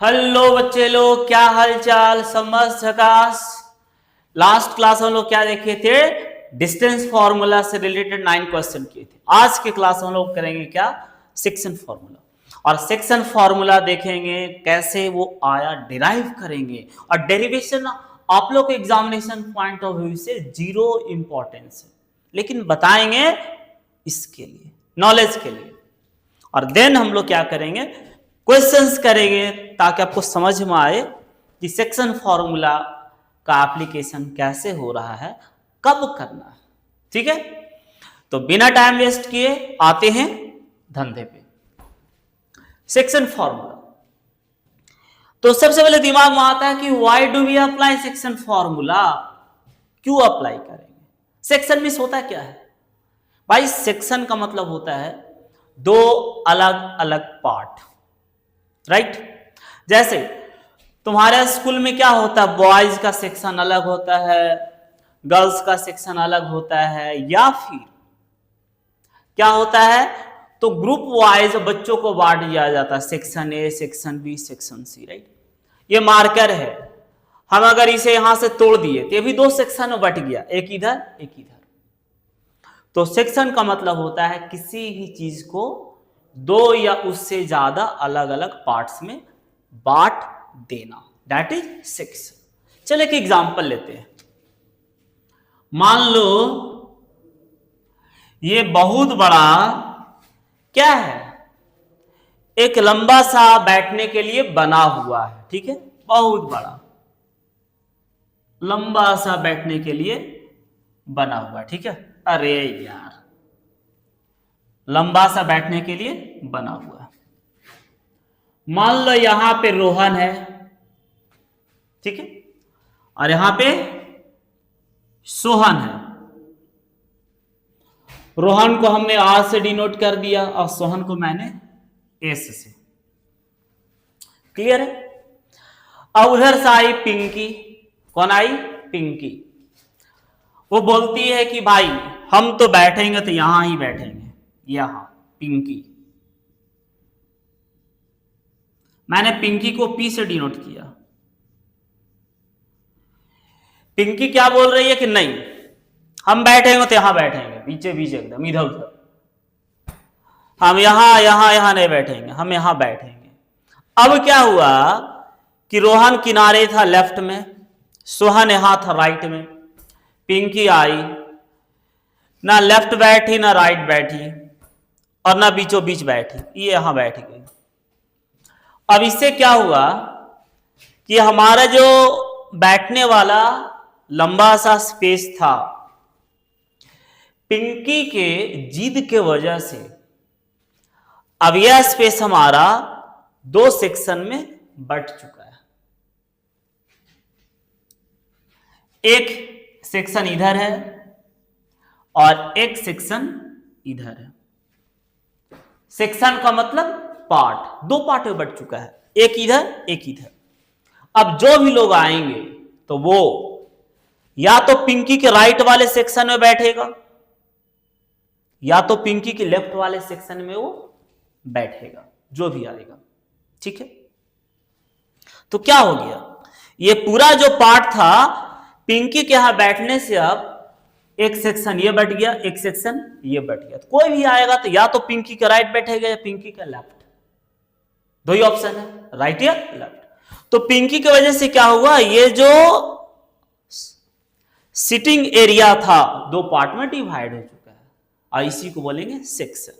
Hello बच्चे लोग, क्या हाल चाल, समझ झकास। लास्ट क्लास हम लोग क्या देखे थे? डिस्टेंस फॉर्मूला से रिलेटेड 9 क्वेश्चन किए थे। आज के क्लास हम लोग करेंगे क्या? Section formula. और सेक्शन फॉर्मूला देखेंगे कैसे वो आया, डिराइव करेंगे। और डेरिवेशन आप लोग के एग्जामिनेशन पॉइंट ऑफ व्यू से जीरो इंपॉर्टेंस है, लेकिन बताएंगे इसके लिए, नॉलेज के लिए। और देन हम लोग क्या करेंगे? क्वेश्चंस करेंगे ताकि आपको समझ में आए कि सेक्शन फॉर्मूला का एप्लीकेशन कैसे हो रहा है, कब करना है। ठीक है, तो बिना टाइम वेस्ट किए आते हैं धंधे पे। सेक्शन फॉर्मूला तो सबसे पहले दिमाग में आता है कि why do we apply section formula, क्यों अप्लाई करेंगे? सेक्शन मींस होता क्या है भाई? सेक्शन का मतलब होता है दो अलग अलग पार्ट, राइट? जैसे तुम्हारे स्कूल में क्या होता है, बॉयज का सेक्शन अलग होता है, गर्ल्स का सेक्शन अलग होता है, या फिर क्या होता है तो ग्रुप वाइज बच्चों को बांट दिया जाता है, section A, section B, section C, right? ये मार्कर है, हम अगर इसे यहां से तोड़ दिए तो ये भी दो सेक्शन में बट गया, एक इधर एक इधर। तो सेक्शन का मतलब होता है किसी भी चीज को दो या उससे ज्यादा अलग अलग पार्ट्स में बांट देना, दैट इज सेक्शन। चलिए एक एग्जांपल लेते हैं। मान लो ये बहुत बड़ा क्या है, एक लंबा सा बैठने के लिए बना हुआ है, ठीक है? बहुत बड़ा लंबा सा बैठने के लिए बना हुआ है, ठीक है? अरे यार, लंबा सा बैठने के लिए बना हुआ है। मान लो यहां पे रोहन है, ठीक है, और यहां पे सोहन है। रोहन को हमने आर से डिनोट कर दिया और सोहन को मैंने एस से। क्लियर है? अब उधर से आई पिंकी। कौन आई? पिंकी। वो बोलती है कि भाई हम तो बैठेंगे तो यहां ही बैठेंगे, यहां। पिंकी, मैंने पिंकी को पी से डिनोट किया। पिंकी क्या बोल रही है कि नहीं, हम बैठेंगे तो यहां बैठेंगे, पीछे पीछे एकदम इधर उधर, हम यहां नहीं बैठेंगे, हम यहां बैठेंगे। अब क्या हुआ कि रोहन किनारे था लेफ्ट में, सोहन यहां था राइट में। पिंकी आई, ना लेफ्ट बैठी ना राइट बैठी और ना बीचों बीच बैठी, ये यहां बैठ गई। अब इससे क्या हुआ कि हमारा जो बैठने वाला लंबा सा स्पेस था, पिंकी के जिद के वजह से अब यह स्पेस हमारा दो सेक्शन में बट चुका है। एक सेक्शन इधर है और एक सेक्शन इधर है। सेक्शन का मतलब पार्ट, दो पार्ट में बट चुका है, एक इधर एक इधर। अब जो भी लोग आएंगे तो वो या तो पिंकी के राइट वाले सेक्शन में बैठेगा या तो पिंकी के लेफ्ट वाले सेक्शन में वो बैठेगा, जो भी आएगा, ठीक है? तो क्या हो गया, ये पूरा जो पार्ट था पिंकी के यहां बैठने से अब एक सेक्शन ये बैठ गया, एक सेक्शन ये बैठ गया। तो कोई भी आएगा तो या तो पिंकी के राइट बैठेगा या पिंकी का लेफ्ट, दो ही ऑप्शन है, राइट या लेफ्ट। तो पिंकी की वजह से क्या हुआ, ये जो सिटिंग एरिया था दो पार्ट में डिवाइड हो चुका है, और इसी को बोलेंगे सेक्शन।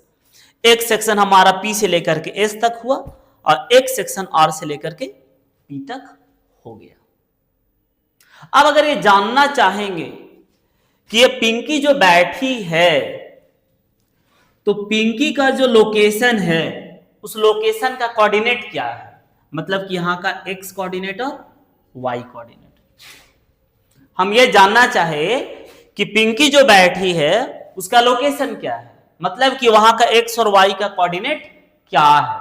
एक सेक्शन हमारा पी से लेकर के एस तक हुआ और एक सेक्शन आर से लेकर के पी तक हो गया। अब अगर ये जानना चाहेंगे कि ये पिंकी जो बैठी है तो पिंकी का जो लोकेशन है उस लोकेशन का कोऑर्डिनेट क्या है, मतलब कि यहां का एक्स कोऑर्डिनेट और वाई कोऑर्डिनेट। हम ये जानना चाहे कि पिंकी जो बैठी है उसका लोकेशन क्या है, मतलब कि वहां का एक्स और वाई का कोऑर्डिनेट क्या है,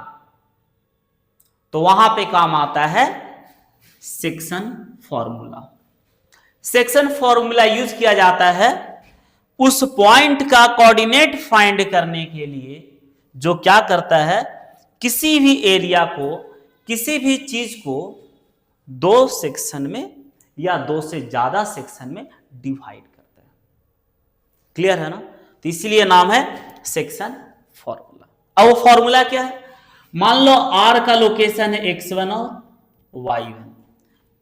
तो वहां पे काम आता है section formula. Section formula use किया जाता है उस पॉइंट का कोऑर्डिनेट फाइंड करने के लिए जो क्या करता है, किसी भी एरिया को किसी भी चीज को दो सेक्शन में या दो से ज्यादा सेक्शन में डिवाइड करता है। क्लियर है ना? तो इसीलिए नाम है सेक्शन फॉर्मूला। अब वो फॉर्मूला क्या है? मान लो R का लोकेशन है x1 और y1,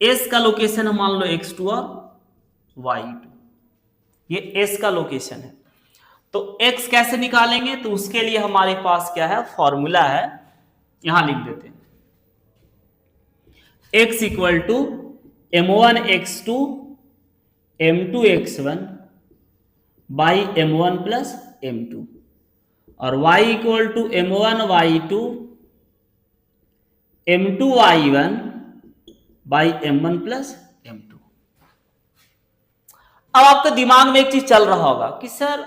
S का लोकेशन है मान लो x2 और y2, ये S का लोकेशन है। तो x कैसे निकालेंगे? तो उसके लिए हमारे पास क्या है? फॉर्मूला है, यहां लिख देते हैं। x equal to m1 x2 m2 x1 by m1 plus m2 और y equal to m1 y2 m2 y1 by m1 plus m2। अब आपके दिमाग में एक चीज चल रहा होगा कि sir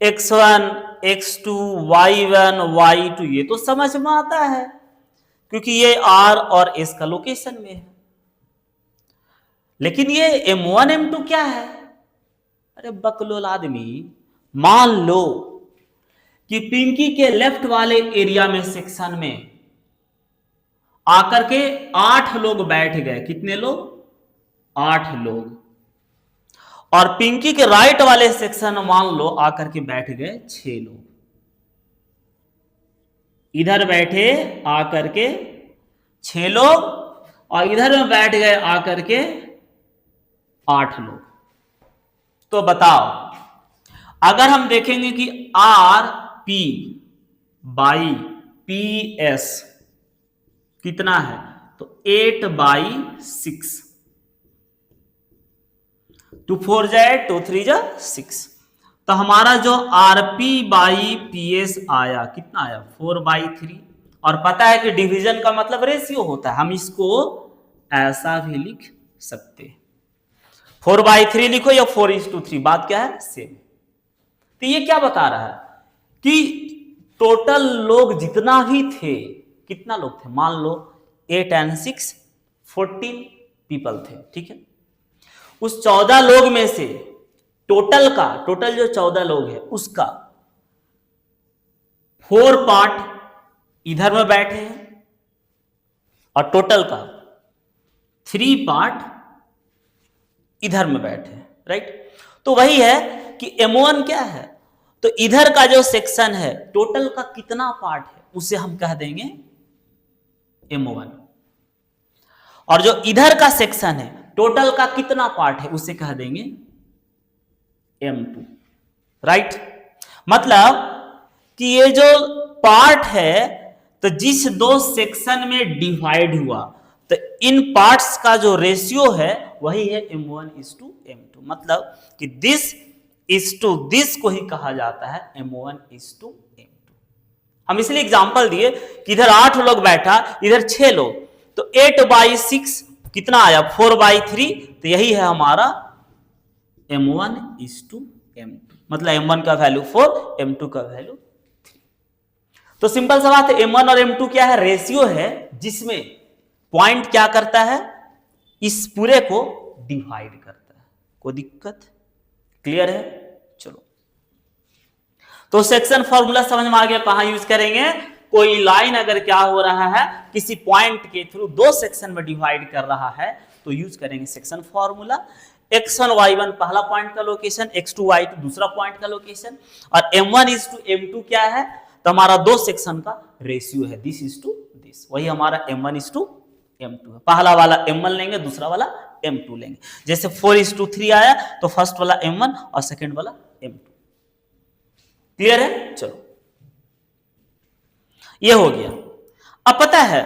x1 x2 y1 y2 ये तो समझ में आता है क्योंकि ये R और S का लोकेशन में है, लेकिन ये m1 m2 क्या है? अरे बकलोल आदमी, मान लो कि पिंकी के लेफ्ट वाले एरिया में सेक्शन में आकर के 8 लोग बैठ गए। कितने लोग? 8 लोग। और पिंकी के राइट वाले सेक्शन में मान लो आकर के बैठ गए 6 लोग। इधर बैठे आकर के 6 लोग और इधर में बैठ गए आकर के 8 लोग। तो बताओ, अगर हम देखेंगे कि R P by P S कितना है, तो 8/6, 2 4 जाए 2 3 जा 6। तो हमारा जो आरपी बाई पी एस आया कितना आया? 4/3। और पता है कि डिवीजन का मतलब रेशियो होता है, हम इसको ऐसा भी लिख सकते हैं, 4/3 लिखो या 4:3, बात क्या है? सेम। तो ये क्या बता रहा है कि टोटल लोग जितना भी थे, कितना लोग थे? मान लो 8 and 6 14 पीपल थे, ठीक है। उस 14 लोग में से टोटल जो 14 लोग हैं उसका 4 पार्ट इधर में बैठे हैं और टोटल का 3 पार्ट इधर में बैठे हैं, राइट। तो वही है कि M1 क्या है? तो इधर का जो सेक्शन है टोटल का कितना पार्ट है उसे हम कह देंगे M1, और जो इधर का सेक्शन है टोटल का कितना पार्ट है उसे कह देंगे M2, राइट। मतलब कि ये जो पार्ट है तो जिस दो सेक्शन में डिवाइड हुआ तो इन पार्ट्स का जो रेशियो है वही है M1:M2। मतलब कि दिस इज टू दिस को ही कहा जाता है M1:M2। हम इसलिए एग्जांपल दिए कि इधर 8 लोग बैठा, इधर 6 लोग, तो 8/6 कितना आया? 4/3। तो यही है हमारा M1:M2। मतलब M1 का वैल्यू 4, M2 का वैल्यू 3। तो सिंपल सा बात है, M1 और M2 क्या है? रेशियो है जिसमें पॉइंट क्या करता है? इस पूरे को डिवाइड करता है। कोई दिक्कत? क्लियर है? चलो, तो सेक्शन फॉर्मूला समझ में आ गया। कहां यूज करेंगे? कोई लाइन अगर क्या हो रहा है किसी पॉइंट के थ्रू दो सेक्शन में डिवाइड कर रहा है तो यूज करेंगे सेक्शन फॉर्मूला। x1 y1 पहला पॉइंट का लोकेशन, x2 y2 दूसरा पॉइंट का लोकेशन, और M1:M2 क्या है? तो हमारा दो सेक्शन का रेशियो है, दिस इज टू दिस, वही हमारा M1:M2 है। पहला वाला M1 लेंगे, दूसरा वाला M2 लेंगे। जैसे 4:3 आया तो फर्स्ट वाला M1 और सेकेंड वाला M2। क्लियर है? चलो, ये हो गया। अब पता है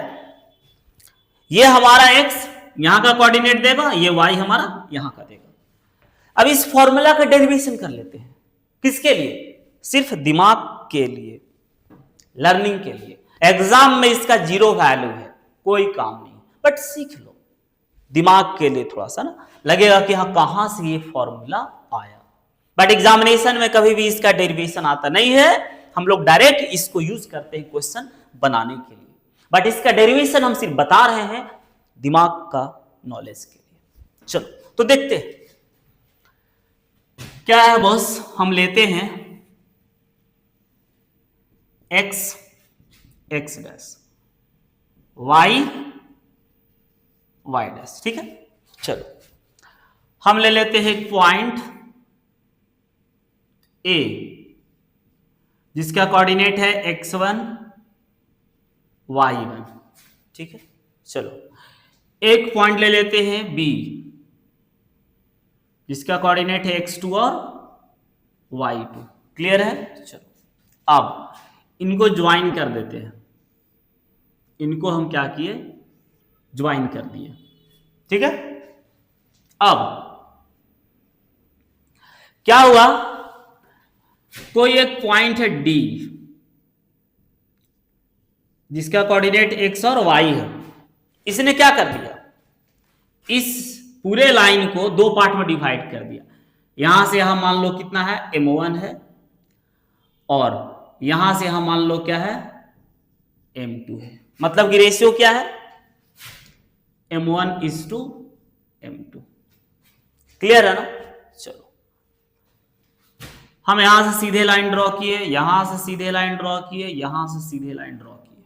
ये हमारा x यहां का कोऑर्डिनेट देगा, ये y हमारा यहां का देगा। अब इस फॉर्मूला का डेरिवेशन कर लेते हैं। किसके लिए? सिर्फ दिमाग के लिए, लर्निंग के लिए। एग्जाम में इसका 0 वैल्यू है, कोई काम नहीं, बट सीख लो दिमाग के लिए, थोड़ा सा ना लगेगा कि हाँ कहां से ये फॉर्मूला आया। बट एग्जामिनेशन में कभी भी इसका डेरिवेशन आता नहीं है, हम लोग डायरेक्ट इसको यूज करते हैं क्वेश्चन बनाने के लिए। बट इसका डेरिवेशन हम सिर्फ बता रहे हैं दिमाग का नॉलेज के लिए। चलो तो देखते हैं क्या है बॉस। हम लेते हैं x dash y y dash. ठीक है, चलो हम ले लेते हैं एक पॉइंट ए जिसका कोऑर्डिनेट है x1 y1। ठीक है, चलो एक पॉइंट ले लेते हैं बी जिसका कोऑर्डिनेट है x2 और y2। क्लियर है? चलो अब इनको ज्वाइन कर देते हैं। इनको हम क्या किए? ज्वाइन कर दिए। ठीक है, अब क्या हुआ? कोई एक पॉइंट है डी जिसका कोऑर्डिनेट x और y है। इसने क्या कर दिया? इस पूरे लाइन को दो पार्ट में डिवाइड कर दिया। यहां से यहां मान लो कितना है? m1 है, और यहां से यहां मान लो क्या है? m2 है। मतलब कि रेशियो क्या है? m1:m2। क्लियर है ना? चलो हम यहां से सीधे लाइन ड्रॉ किए, यहां से सीधे लाइन ड्रॉ किए, यहां से सीधे लाइन ड्रॉ किए।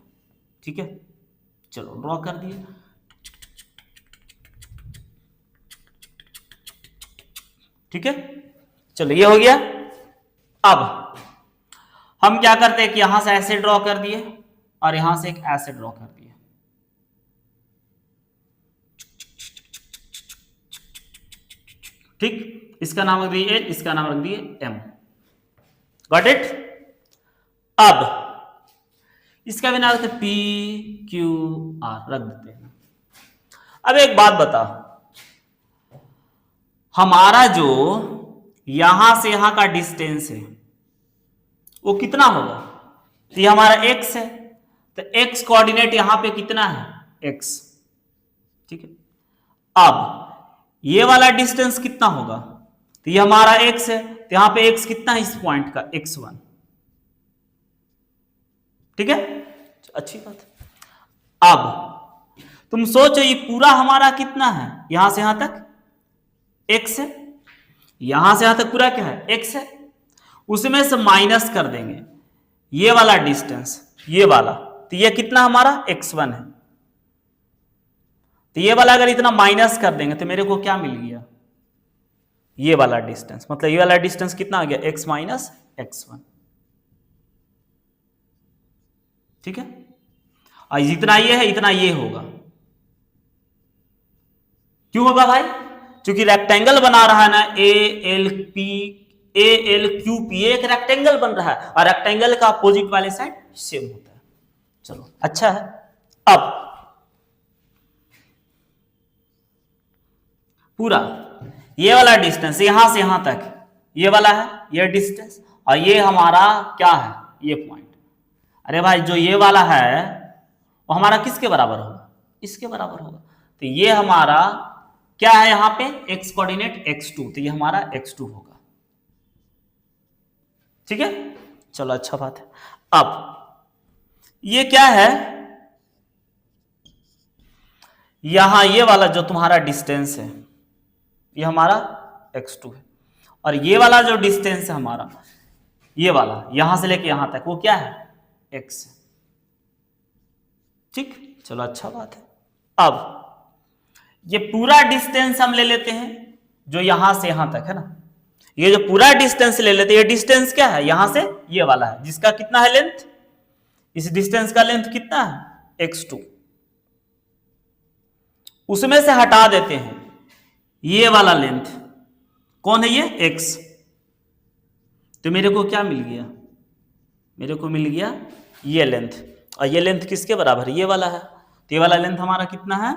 ठीक है, चलो ड्रॉ कर दिए। ठीक है, चलो ये हो गया। अब हम क्या करते हैं कि यहां से ऐसे ड्रॉ कर दिए और यहां से एक ऐसे ड्रॉ कर दिए। ठीक, इसका नाम रख दिए L, इसका नाम रख दिए M। Got it? अब इसका भी नाम रखते P Q R, रख देते हैं। अब एक बात बता, हमारा जो यहां से यहां का डिस्टेंस है वो कितना होगा? तो ये हमारा x है, तो x कोऑर्डिनेट यहां पे कितना है? x। ठीक है, अब ये वाला डिस्टेंस कितना होगा? तो ये हमारा x है, तो यहां पे x कितना है इस पॉइंट का? x1। ठीक है, अच्छी बात है। अब तुम सोचो ये पूरा हमारा कितना है? यहां से यहां तक x है, यहां से यहां तक पूरा क्या है? x है। उसमें से माइनस कर देंगे ये वाला डिस्टेंस, ये वाला, तो ये कितना हमारा? x1 है। तो ये वाला अगर इतना माइनस कर देंगे तो मेरे को क्या मिल गया? ये वाला डिस्टेंस। मतलब ये वाला डिस्टेंस कितना आ गया? x minus x1। ठीक है, और जितना ये है इतना ये होगा। क्यों होगा भाई? क्योंकि रेक्टेंगल बना रहा है ना, ALQP एक रेक्टेंगल बन रहा है, और रेक्टेंगल का अपोजिट वाले साइड सेम होता है। चलो अच्छा है। अब पूरा ये वाला डिस्टेंस यहां से यहां तक, ये वाला है ये डिस्टेंस, और ये हमारा क्या है? ये पॉइंट। अरे भाई जो ये वाला है वो हमारा किसके बराबर होगा? इसके बराबर होगा। तो ये हमारा क्या है? यहां पे x कोऑर्डिनेट x2, तो ये हमारा x2 होगा। ठीक है, चलो अच्छा बात है। अब ये क्या है? यहां ये वाला जो तुम्हारा डिस्टेंस है ये हमारा x2 है, और ये वाला जो डिस्टेंस है हमारा, ये वाला यहां से लेके यहां तक, वो क्या है? x। ठीक, चलो अच्छा बात है। अब ये पूरा डिस्टेंस हम ले लेते हैं जो यहां से यहां तक है ना, ये जो पूरा डिस्टेंस ले लेते हैं, ये डिस्टेंस क्या है? यहां से ये वाला है, जिसका कितना है? लेंथ। इस डिस्टेंस का लेंथ कितना है? x2। उसमें से हटा देते हैं ये वाला लेंथ। कौन है ये? x। तो मेरे को क्या मिल गया? मेरे को मिल गया ये लेंथ, और ये लेंथ किसके बराबर है? ये वाला है। तो ये वाला लेंथ हमारा कितना है?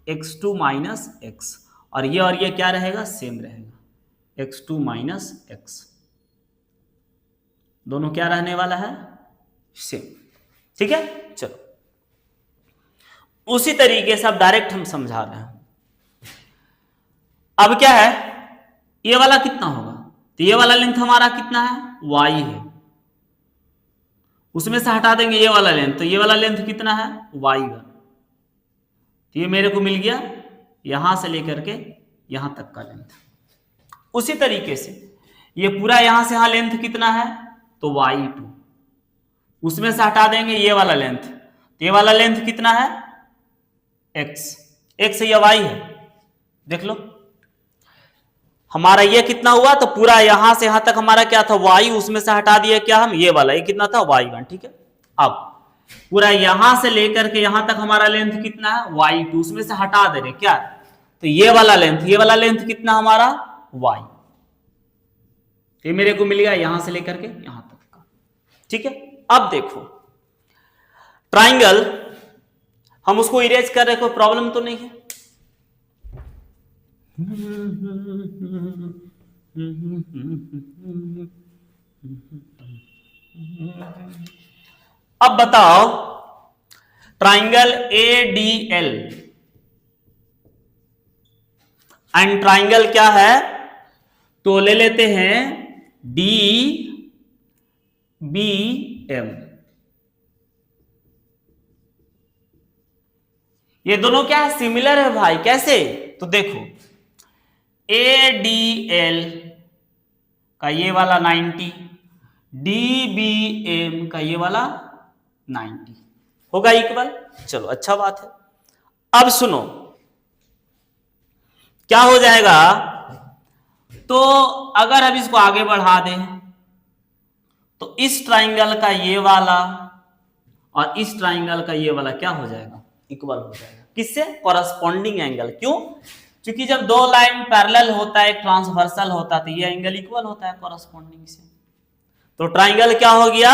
x2 माइनस x, और ये क्या रहेगा? सेम रहेगा, x2 माइनस x। दोनों क्या रहने वाला है? सेम। ठीक है, चलो उसी तरीके से अब डायरेक्ट हम समझा रहे हैं। अब क्या है? ये वाला कितना होगा? तो ये वाला लेंथ हमारा कितना है? y है। उसमें से हटा देंगे ये वाला लेंथ, तो ये वाला लेंथ कितना है? y1। तो ये मेरे को मिल गया यहां से लेकर के यहां तक का लेंथ। उसी तरीके से ये पूरा यहां से यहां लेंथ कितना है? तो y2। उसमें से हटा देंगे ये वाला लेंथ, ये वाला लेंथ कितना है x, x या y है, देख लो हमारा ये कितना हुआ, तो पूरा यहां से यहां तक हमारा क्या था y, उसमें से हटा दिया क्या हम ये वाला, ये कितना था y1, ठीक है। अब पूरा यहां से लेकर के यहां तक हमारा लेंथ कितना है y2, उसमें से हटा दे रहे क्या, तो ये वाला लेंथ कितना हमारा y, ये मेरे को मिल गया यहां से लेकर के यहां तक का, ठीक है। अब देखो ट्राइंगल हम उसको इरेज कर रहे, कोई प्रॉब्लम तो नहीं है। अब बताओ ट्राइंगल ADL एंड ट्राइंगल क्या है, तो ले लेते हैं DBM। ये दोनों क्या है, सिमिलर है भाई, कैसे, तो देखो ADL का ये वाला 90, DBM का ये वाला 90 होगा इक्वल, चलो अच्छा बात है। अब सुनो क्या हो जाएगा, तो अगर अब इसको आगे बढ़ा दें तो इस ट्राइंगल का ये वाला और इस ट्राइंगल का ये वाला क्या हो जाएगा, इक्वल हो जाएगा, किससे, कॉरस्पॉन्डिंग एंगल। क्यों, क्योंकि जब दो लाइन पैरेलल होता है, ट्रांसवर्सल होता है, तो ये एंगल इक्वल होता है कॉरस्पॉन्डिंग से। तो ट्राइंगल क्या हो गया,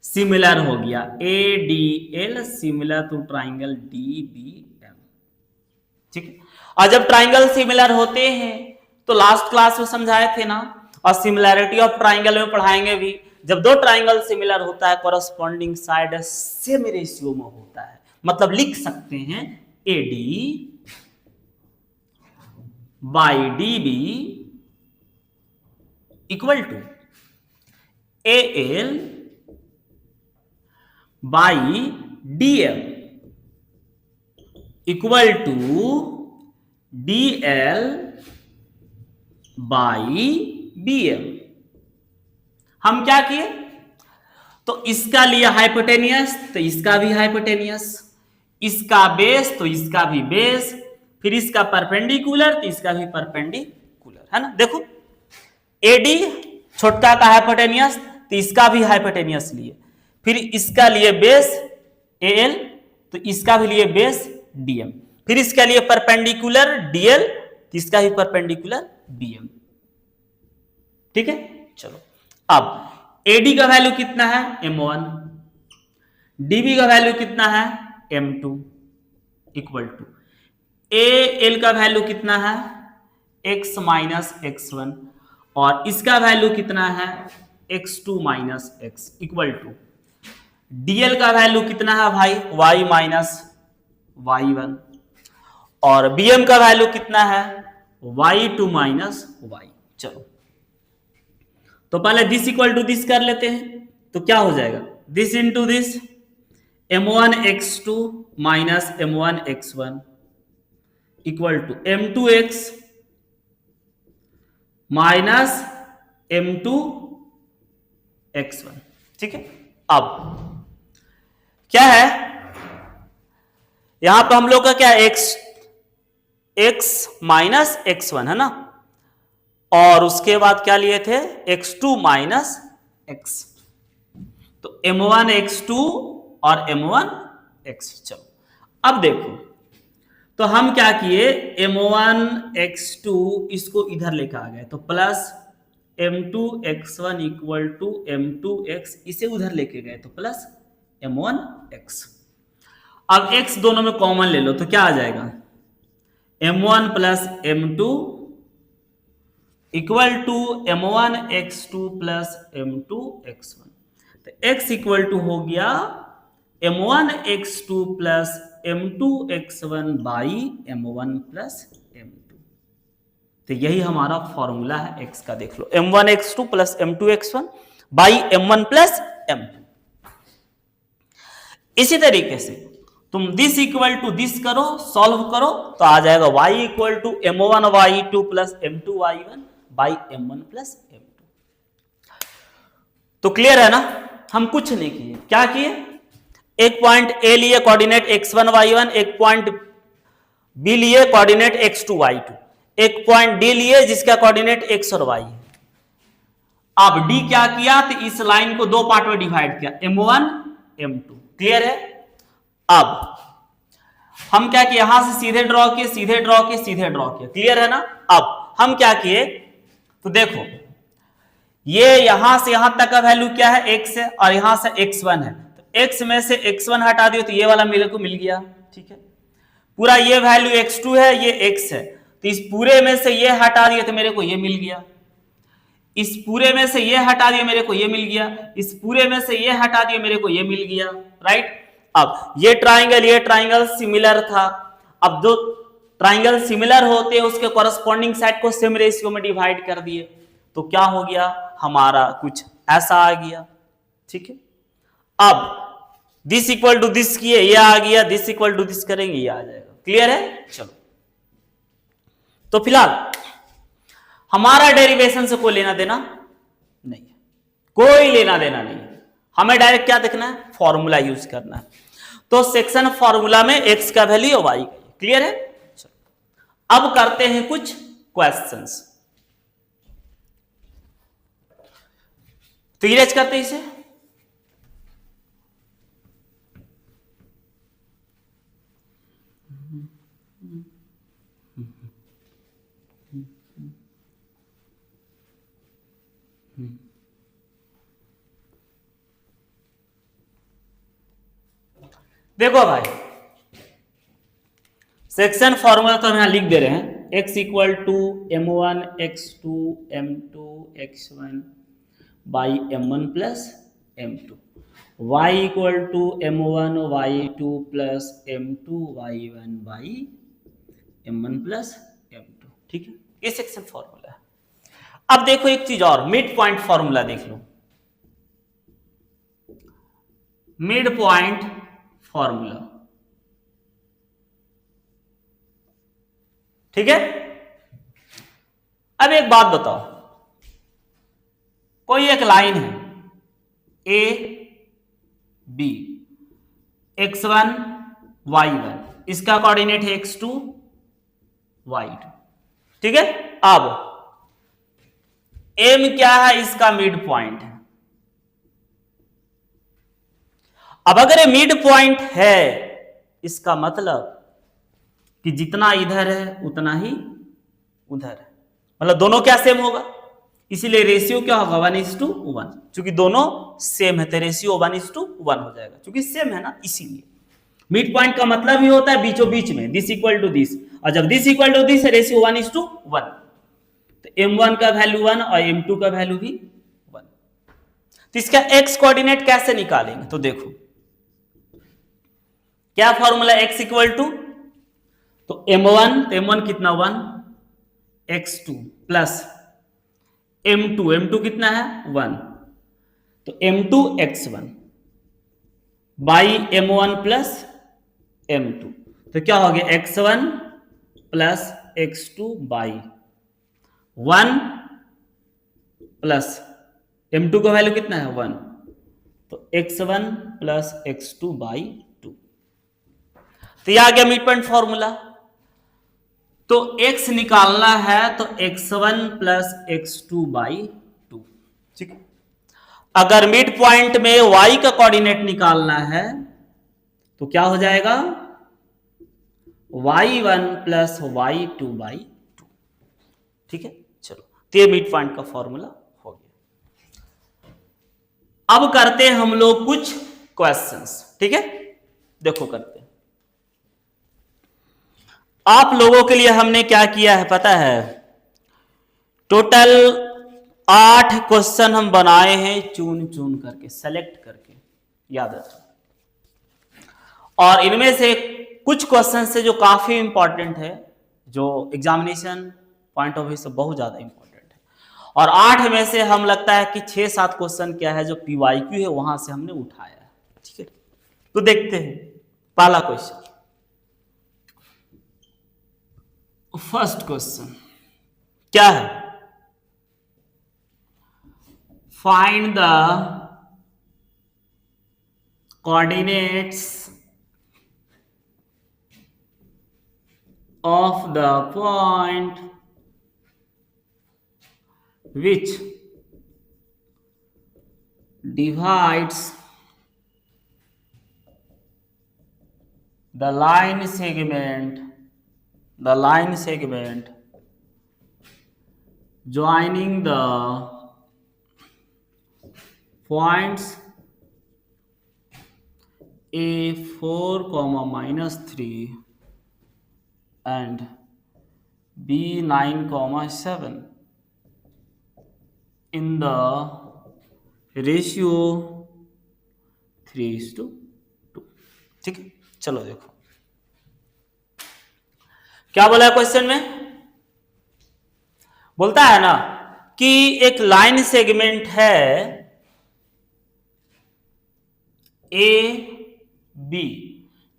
सिमिलर हो गया, ADL similar to triangle DBM, ठीक है। और जब ट्राइंगल सिमिलर होते हैं तो लास्ट क्लास में समझाए थे ना, और सिमिलैरिटी ऑफ ट्राइंगल में पढ़ाएंगे भी, जब दो ट्राइंगल सिमिलर होता है कॉरस्पॉन्डिंग साइड सेम रेशियो में होता है, मतलब लिख सकते हैं AD by DB equal to AL by DM equal to DL by BM। हम क्या किए, तो इसका लिया हाइपोटेनियस, तो इसका भी हाइपोटेनियस, इसका बेस तो इसका भी बेस, फिर इसका परपेंडिकुलर तो इसका भी परपेंडिकुलर, है ना। देखो AD छोटका का हाइपोटेनियस, तो इसका भी हाइपोटेनियस लिए, फिर इसका लिए बेस AL, तो इसका भी लिए बेस DM, फिर इसका लिए परपेंडिकुलर DL, तो इसका भी परपेंडिकुलर BM, ठीक है। चलो अब AD का वैल्यू कितना है M1, DB का वैल्यू कितना है M2 इक्वल टू AL का वैल्यू कितना है x माइनस x1, और इसका वैल्यू कितना है x2 minus x equal to DL का वैल्यू कितना है भाई y माइनस y1, और BM का वैल्यू कितना है y2 माइनस y। चलो तो पहले दिस इक्वल टू दिस कर लेते हैं, तो क्या हो जाएगा, this into this M1 x2 minus M1 x1 equal to M2 x minus M2 x1, ठीक है। अब क्या है, यहां पर हम लोग का क्या x माइनस x1 है ना, और उसके बाद क्या लिए थे x2 माइनस x, तो M1 x2 और M1 x। चलो अब देखो, तो हम क्या किए, M1 x2 इसको इधर लेकर आ गए, तो plus M2 x1 equal to M2 x, इसे उधर लेके गए तो प्लस M1 x। अब x दोनों में कॉमन ले लो तो क्या आ जाएगा, M1 plus M2 equal to M1 x2 plus M2 x1, तो x इक्वल टू हो गया M1 x2 plus M2 x1 by M1 plus M2। तो यही हमारा फॉर्मूला है x का, देख लो M1 x2 plus M2 x1 by M1 plus M2। इसी तरीके से तुम दिस इक्वल टू दिस करो, सॉल्व करो, तो आ जाएगा y equal to M1 y2 plus M2 y1 by M1 plus M2। तो क्लियर है ना, हम कुछ नहीं किए, क्या किए, एक पॉइंट ए लिए कोऑर्डिनेट x1 y1, एक पॉइंट बी लिए कोऑर्डिनेट x2 y2, एक पॉइंट डी लिए जिसका कोऑर्डिनेट x और y। अब डी क्या किया, तो इस लाइन को दो पार्ट में डिवाइड किया, m1 m2। क्लियर है? अब हम क्या किए, यहां से सीधे ड्रॉ किए, सीधे ड्रॉ किए, सीधे ड्रॉ किए। क्लियर है ना? अब हम क्या किए, तो देखो ये यहां से यहां तक का वैल्यू क्या है, x है, और यहां से x1 है, तो x में से x1 हटा दियो तो ये वाला मेरे को मिल गया। ठीक है, पूरा ये वैल्यू x2 है, ये x है, तो इस पूरे में से ये हटा दिए तो मेरे को ये मिल गया, इस पूरे में से ये हटा दिए मेरे को ये मिल गया, इस पूरे में से ये हटा दिए मेरे को ये मिल गया। राइट? अब ये ट्राइंगल सिमिलर था। अब जो ट्राइंगल सिमिलर होते हैं उसके कॉरस्पॉन्डिंग साइड को सेम रेशियो में डिवाइड कर दिए, तो क्या हो गया, हमारा कुछ ऐसा आ गया। ठीक है, अब दिस इक्वल टू दिस किए, ये आ गया, दिस इक्वल टू दिस करेंगे, ये आ जाएगा। क्लियर है? चलो, तो फिलहाल हमारा डेरिवेशन से कोई लेना देना नहीं है, कोई लेना देना नहीं है, हमें डायरेक्ट क्या देखना है, फॉर्मूला यूज करना है। तो सेक्शन फॉर्मूला में x का वैल्यू और y का। क्लियर है? चलो, अब करते हैं कुछ क्वेश्चंस। तो इरेज करते हैं इसे। देखो भाई, सेक्शन फॉर्मूला तो हम यहां लिख दे रहे हैं, x equal to m1 x2 m2 x1 by m1 plus m2, y equal to m1 y2 plus m2 y1 by m1 plus m2। ठीक है, ये सेक्शन फॉर्मूला है। अब देखो एक चीज और, मिड पॉइंट फॉर्मूला देख लो, मिड पॉइंट फॉर्मूला। ठीक है, अब एक बात बताओ, कोई एक लाइन है ए बी, x1 y1, इसका कोऑर्डिनेट है x2 y2। ठीक है, अब m क्या है, इसका मिड पॉइंट है। अब अगर ये मिड पॉइंट है, इसका मतलब कि जितना इधर है उतना ही उधर है, मतलब दोनों क्या सेम होगा, इसीलिए रेशियो क्या होगा, 1:1। क्योंकि दोनों सेम है तो रेशियो 1:1 हो जाएगा, क्योंकि सेम है ना, इसीलिए। मिड पॉइंट का मतलब ही होता है बीचों बीच में, दिस इक्वल टू दिस, और जब this equal to this ratio 1:1, तो m1 का वैल्यू 1 और m2 का वैल्यू भी 1। तो इसका x कोऑर्डिनेट कैसे निकालेंगे, तो देखो क्या फॉर्मूला, x इक्वल टू, तो m1, तो m1 कितना 1, x2 प्लस m2 कितना है 1, तो m2 x1 by m1 plus m2, तो क्या हो गया, x1 plus x2 by 1 plus m2 का वैल्यू कितना है 1, तो x1 प्लस x2 बाई 2। तो यह आ गया मिड पॉइंट फॉर्मूला। तो x निकालना है तो x1 प्लस x2 बाई 2। ठीक है, अगर मिड पॉइंट में y का कोऑर्डिनेट निकालना है तो क्या हो जाएगा, y1 प्लस y2 बाई 2। ठीक है, चलो, तो ये मिड पॉइंट का फॉर्मूला हो गया। अब करते हैं हम लोग कुछ क्वेश्चंस। ठीक है, देखो करते हैं। आप लोगों के लिए हमने क्या किया है पता है, टोटल 8 क्वेश्चन हम बनाए हैं, चुन चुन करके, सेलेक्ट करके, याद रखो। और इनमें से कुछ क्वेश्चन से जो काफी इंपॉर्टेंट है, जो एग्जामिनेशन पॉइंट ऑफ व्यू से बहुत ज्यादा इंपॉर्टेंट है, और 8 में से हम लगता है कि 6-7 क्वेश्चन क्या है जो पीवाईक्यू है वहां से हमने उठाया है। ठीक है, तो देखते हैं पहला क्वेश्चन। फर्स्ट क्वेश्चन क्या है, find the coordinates of the point which divides the line segment joining the points A4, -3 and B9, 7 in the ratio 3:2। ठीक है, चलो देखो क्या बोला है क्वेश्चन में। बोलता है ना कि एक लाइन सेगमेंट है ए बी,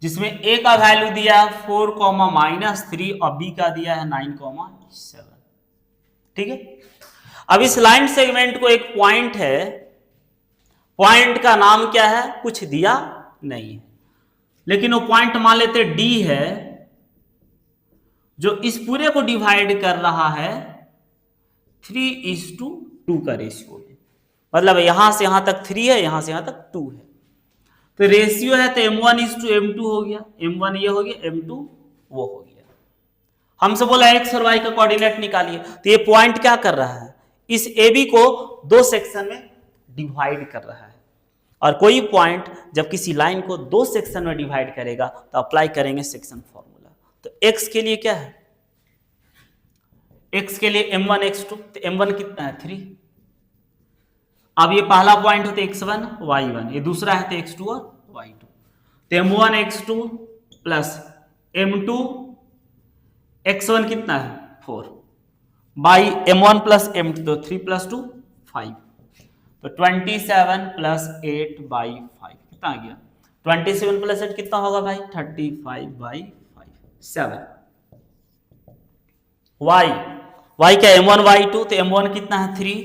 जिसमें ए का वैल्यू दिया है 4, -3 और बी का दिया है 9, 7। ठीक है, अब इस लाइन सेगमेंट को एक पॉइंट है, पॉइंट का नाम क्या है कुछ दिया नहीं है, लेकिन वो पॉइंट मान लेते डी है, जो इस पूरे को डिवाइड कर रहा है 3:2 का रेशियो में। मतलब यहां से यहां तक 3 है, यहां से यहां तक 2 है, तो रेशियो है तो m1:m2 हो गया, m1 ये हो गया, m2 वो हो गया। हमसे बोला एक्स और वाई का कोऑर्डिनेट निकालिए, तो ये पॉइंट क्या कर रहा है, इस AB को दो सेक्शन में डिवाइड कर रहा है। और कोई पॉइंट जब किसी लाइन को दो सेक्शन में डिवाइड करेगा तो अप्लाई करेंगे सेक्शन फॉर्मूला। तो x के लिए क्या है, x के लिए m1 x2, तो m1 कितना है 3। अब ये पहला पॉइंट होते x1 y1, ये दूसरा है तो x2 और y2, तो m1 x2 plus m2 x1 कितना है 4 बाई m1 प्लस m2, तो 3 + 2 5, तो 27 + 8/5 कितना आ गया, 27 + 8 कितना होगा भाई 35/5 7। y क्या m1 y2, तो m1 कितना है 3,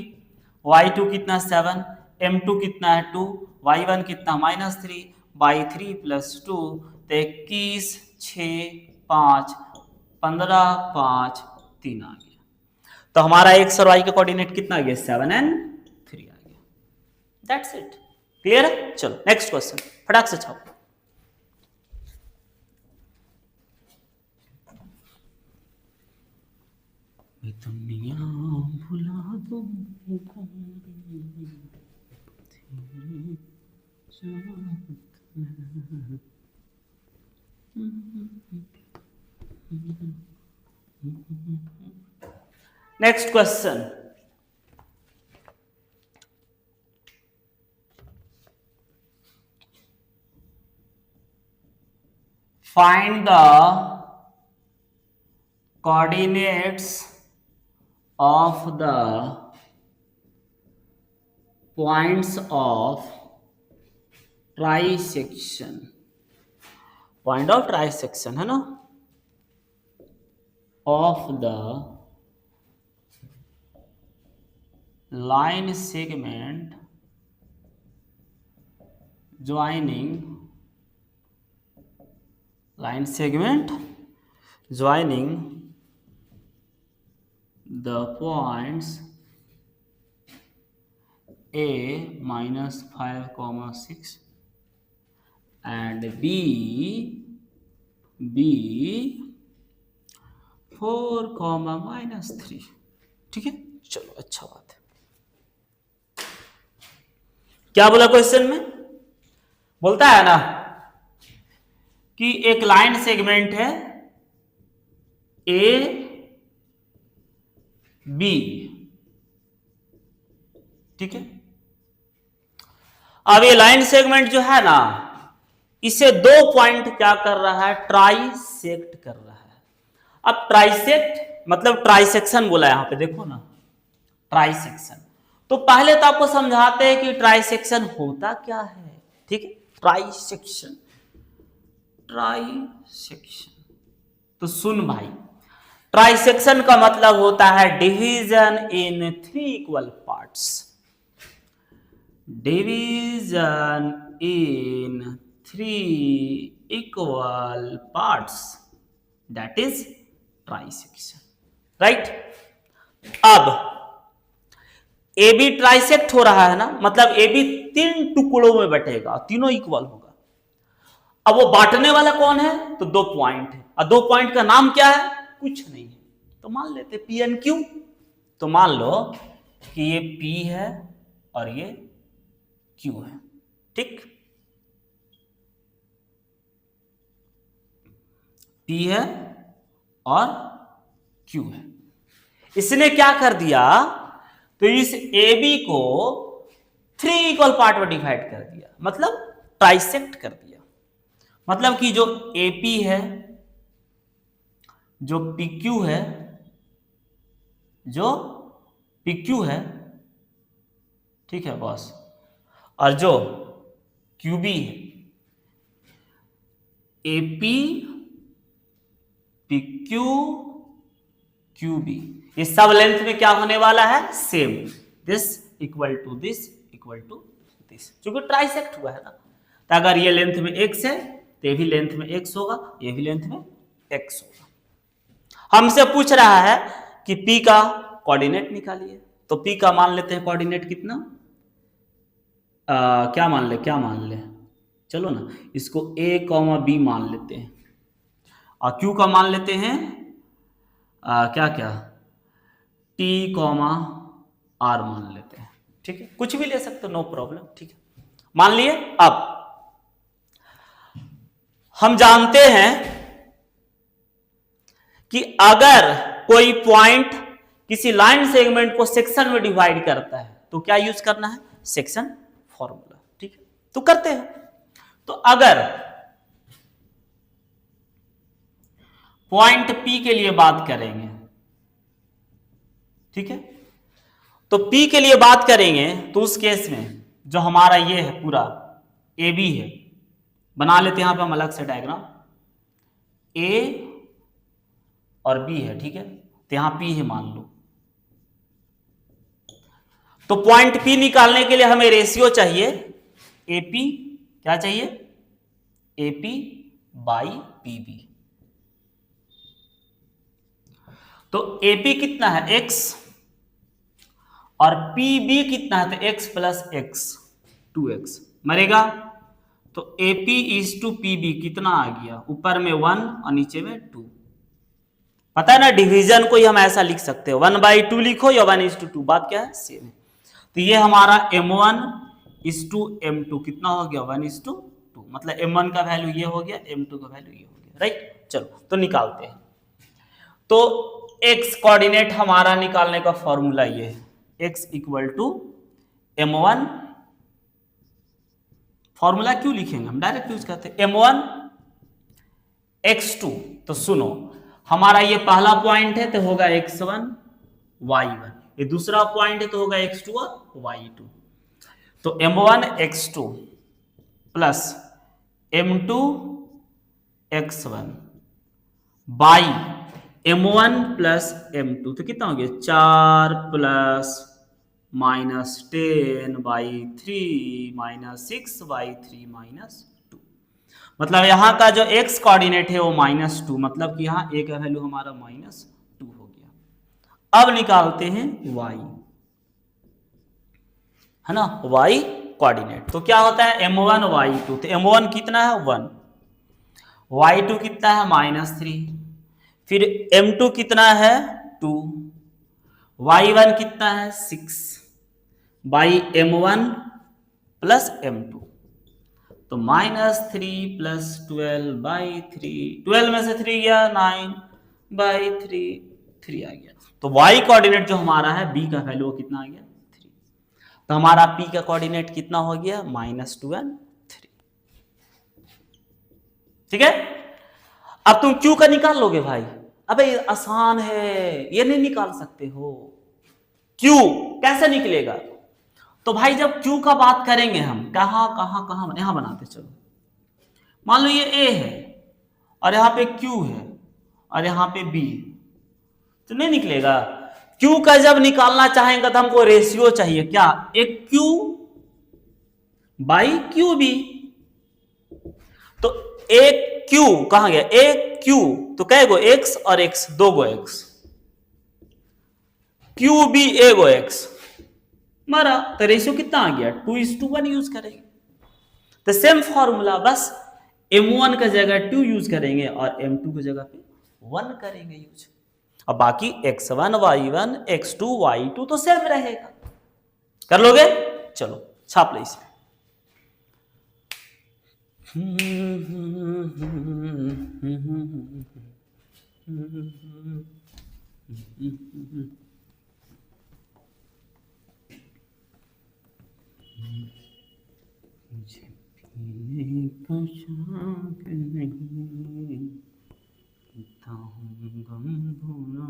y2 कितना 7, m2 कितना है 2, y1 कितना -3 बाई 3 + 2, तो 21 6 5 15 5 3 आ गया। तो हमारा x और y का कोऑर्डिनेट कितना आ गया 7 और 3 आ गया। दैट्स इट, क्लियर है। चलो नेक्स्ट क्वेश्चन फटाक से छापो। दुनिया भुला दो next question, find the coordinates of the points of trisection, point of trisection है ना, of the line segment joining the points A -5, 6 and B 4, -3। ठीक है, चलो अच्छा बात है। क्या बोला क्वेश्चन में, बोलता है ना कि एक लाइन सेगमेंट है ए बी, ठीक है। अब ये लाइन सेगमेंट जो है ना, इसे दो पॉइंट क्या कर रहा है ट्राइसेक्ट कर रहा है। अब ट्राइसेक्ट मतलब ट्राइसेक्शन बोला है यहां पे, देखो ना ट्राइसेक्शन। तो पहले तो आपको समझाते हैं कि ट्राइसेक्शन होता क्या है, ठीक है। ट्राइसेक्शन तो सुन भाई, ट्राइसेक्शन का मतलब होता है division in 3 equal parts, division in 3 equal parts, that is trisection, right? अब ए बी ट्राइसेक्ट हो रहा है ना, मतलब ए बी 3 टुकड़ों में बटेगा, तीनों इक्वल होगा। अब वो बांटने वाला कौन है? तो 2 पॉइंट है, और 2 पॉइंट का नाम क्या है? कुछ नहीं है, तो मान लेते पी एन क्यू। तो मान लो कि ये पी है और ये क्यू है, ठीक? पी है और क्यू है। इसने क्या कर दिया? तो इस ए बी को 3 इक्वल पार्ट में डिवाइड कर दिया, मतलब ट्राइसेक्ट कर दिया। मतलब कि जो ए पी है, जो पी क्यू है, जो पी क्यू है, ठीक है बॉस, और जो क्यू बी है, A P P Q Q B, इस सब लेंथ में क्या होने वाला है? Same, this equal to this equal to this, क्योंकि ट्राइसेक्ट हुआ है ना। तो अगर ये लेंथ में x है तो ये भी लेंथ में x होगा, ये भी लेंथ में x होगा। हमसे पूछ रहा है कि p का कोऑर्डिनेट निकालिए, तो p का मान लेते हैं कोऑर्डिनेट कितना, क्या मान ले, चलो ना, इसको a, b मान लेते हैं, और q का मान लेते हैं क्या t, r मान लेते हैं, ठीक है? कुछ भी ले सकते हो, नो प्रॉब्लम, ठीक है, मान लिए। अब हम जानते हैं कि अगर कोई पॉइंट किसी लाइन सेगमेंट को सेक्शन में डिवाइड करता है तो क्या यूज करना है? सेक्शन फॉर्मूला, ठीक है? तो करते हैं। तो अगर पॉइंट P के लिए बात करेंगे, ठीक है, तो P के लिए बात करेंगे तो उस केस में जो हमारा ये है पूरा AB है, बना लेते हैं यहां पे हम अलग से डायग्राम, A और B है, ठीक है, तो यहां P है मान लो। तो पॉइंट P निकालने के लिए हमें रेशियो चाहिए AP, क्या चाहिए? AP by PB। तो AP कितना है? x, और PB कितना है? तो x प्लस x, 2x मरेगा। तो AP इज टू PB कितना आ गया? ऊपर में 1 और नीचे में 2। पता है ना, डिवीजन को ही हम ऐसा लिख सकते हो, 1/2 लिखो या 1:2, बात क्या है? सेम है। तो ये हमारा M1 इज टू M2 कितना हो गया? 1:2, मतलब M1 का वैल्यू ये हो गया, M2 का वैल्यू ये हो गया, राइट? चलो तो निकालते हैं। तो x कोऑर्डिनेट हमारा निकालने का फॉर्मूला ये है, x equal to M1, formula क्यों लिखेंगे, हम डायरेक्ट यूज करते हैं, M1 x2। तो सुनो, हमारा ये पहला पॉइंट है तो होगा x1 y1, ये दूसरा पॉइंट है तो होगा x2 और y2। तो M1 x2 plus M2 x1 by M1 plus M2, तो कितना हो गया? 4 प्लस -10/3 -6/3 -2, मतलब यहां का जो x कोऑर्डिनेट है वो -2, मतलब कि यहां a का वैल्यू हमारा -2 हो गया। अब निकालते हैं y, है ना, y कोऑर्डिनेट। तो क्या होता है? M1 y2, तो M1 कितना है? 1, y2 कितना है? -3, फिर M2 कितना है? 2, y1 कितना है? 6 बाई M1 प्लस M2, तो -3 प्लस 12/3, 12 में से 3 गया, 9/3, 3 आ गया। तो y कोऑर्डिनेट जो हमारा है b का वैल्यू कितना आ गया? 3। तो हमारा p का कोऑर्डिनेट कितना हो गया? -2 और 3, ठीक है? अब तुम q का निकाल लोगे भाई? अबे आसान है, ये नहीं निकाल सकते हो। q कैसे निकलेगा? तो भाई जब q का बात करेंगे हम, कहां यहां बनाते चलो, मान लो ये a है और यहां पे q है और यहां पे b, तो नहीं निकलेगा। q का जब निकालना चाहेंगे तो हमको रेशियो चाहिए, क्या? एक q बाई क्यू बी। तो एक क्यू कहां गया, एक क्यू तो कै गो एक्स और एक्स, दो गो एक्स, क्यू बी ए गो एक्स मारा, तो रेशियो कितना आ गया 2:1 यूज करेंगे। तो सेम फॉर्मूला, बस m1 का जगह 2 यूज करेंगे और m2 की जगह पे 1 करेंगे यूज। अब बाकी x1 y1 x2 y2 तो सेम रहेगा। कर लोगे? चलो छाप ले इसे। मुझे पीने का शौक नहीं, पीता हूँ गम भूला।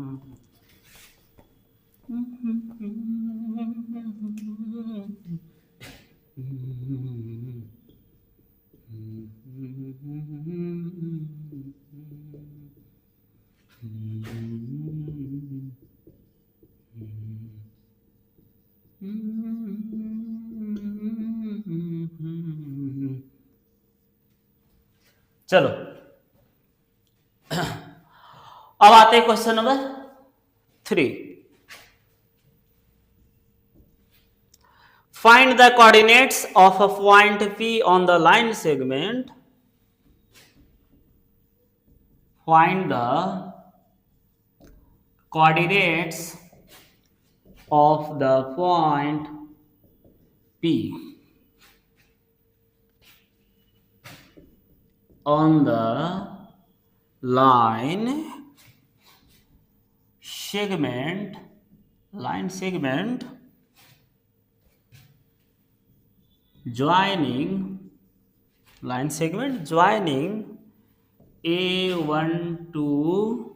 चलो अब आते हैं question number 3। Find the coordinates of a point P on the line segment. Find the coordinates of the point P on the line segment joining A12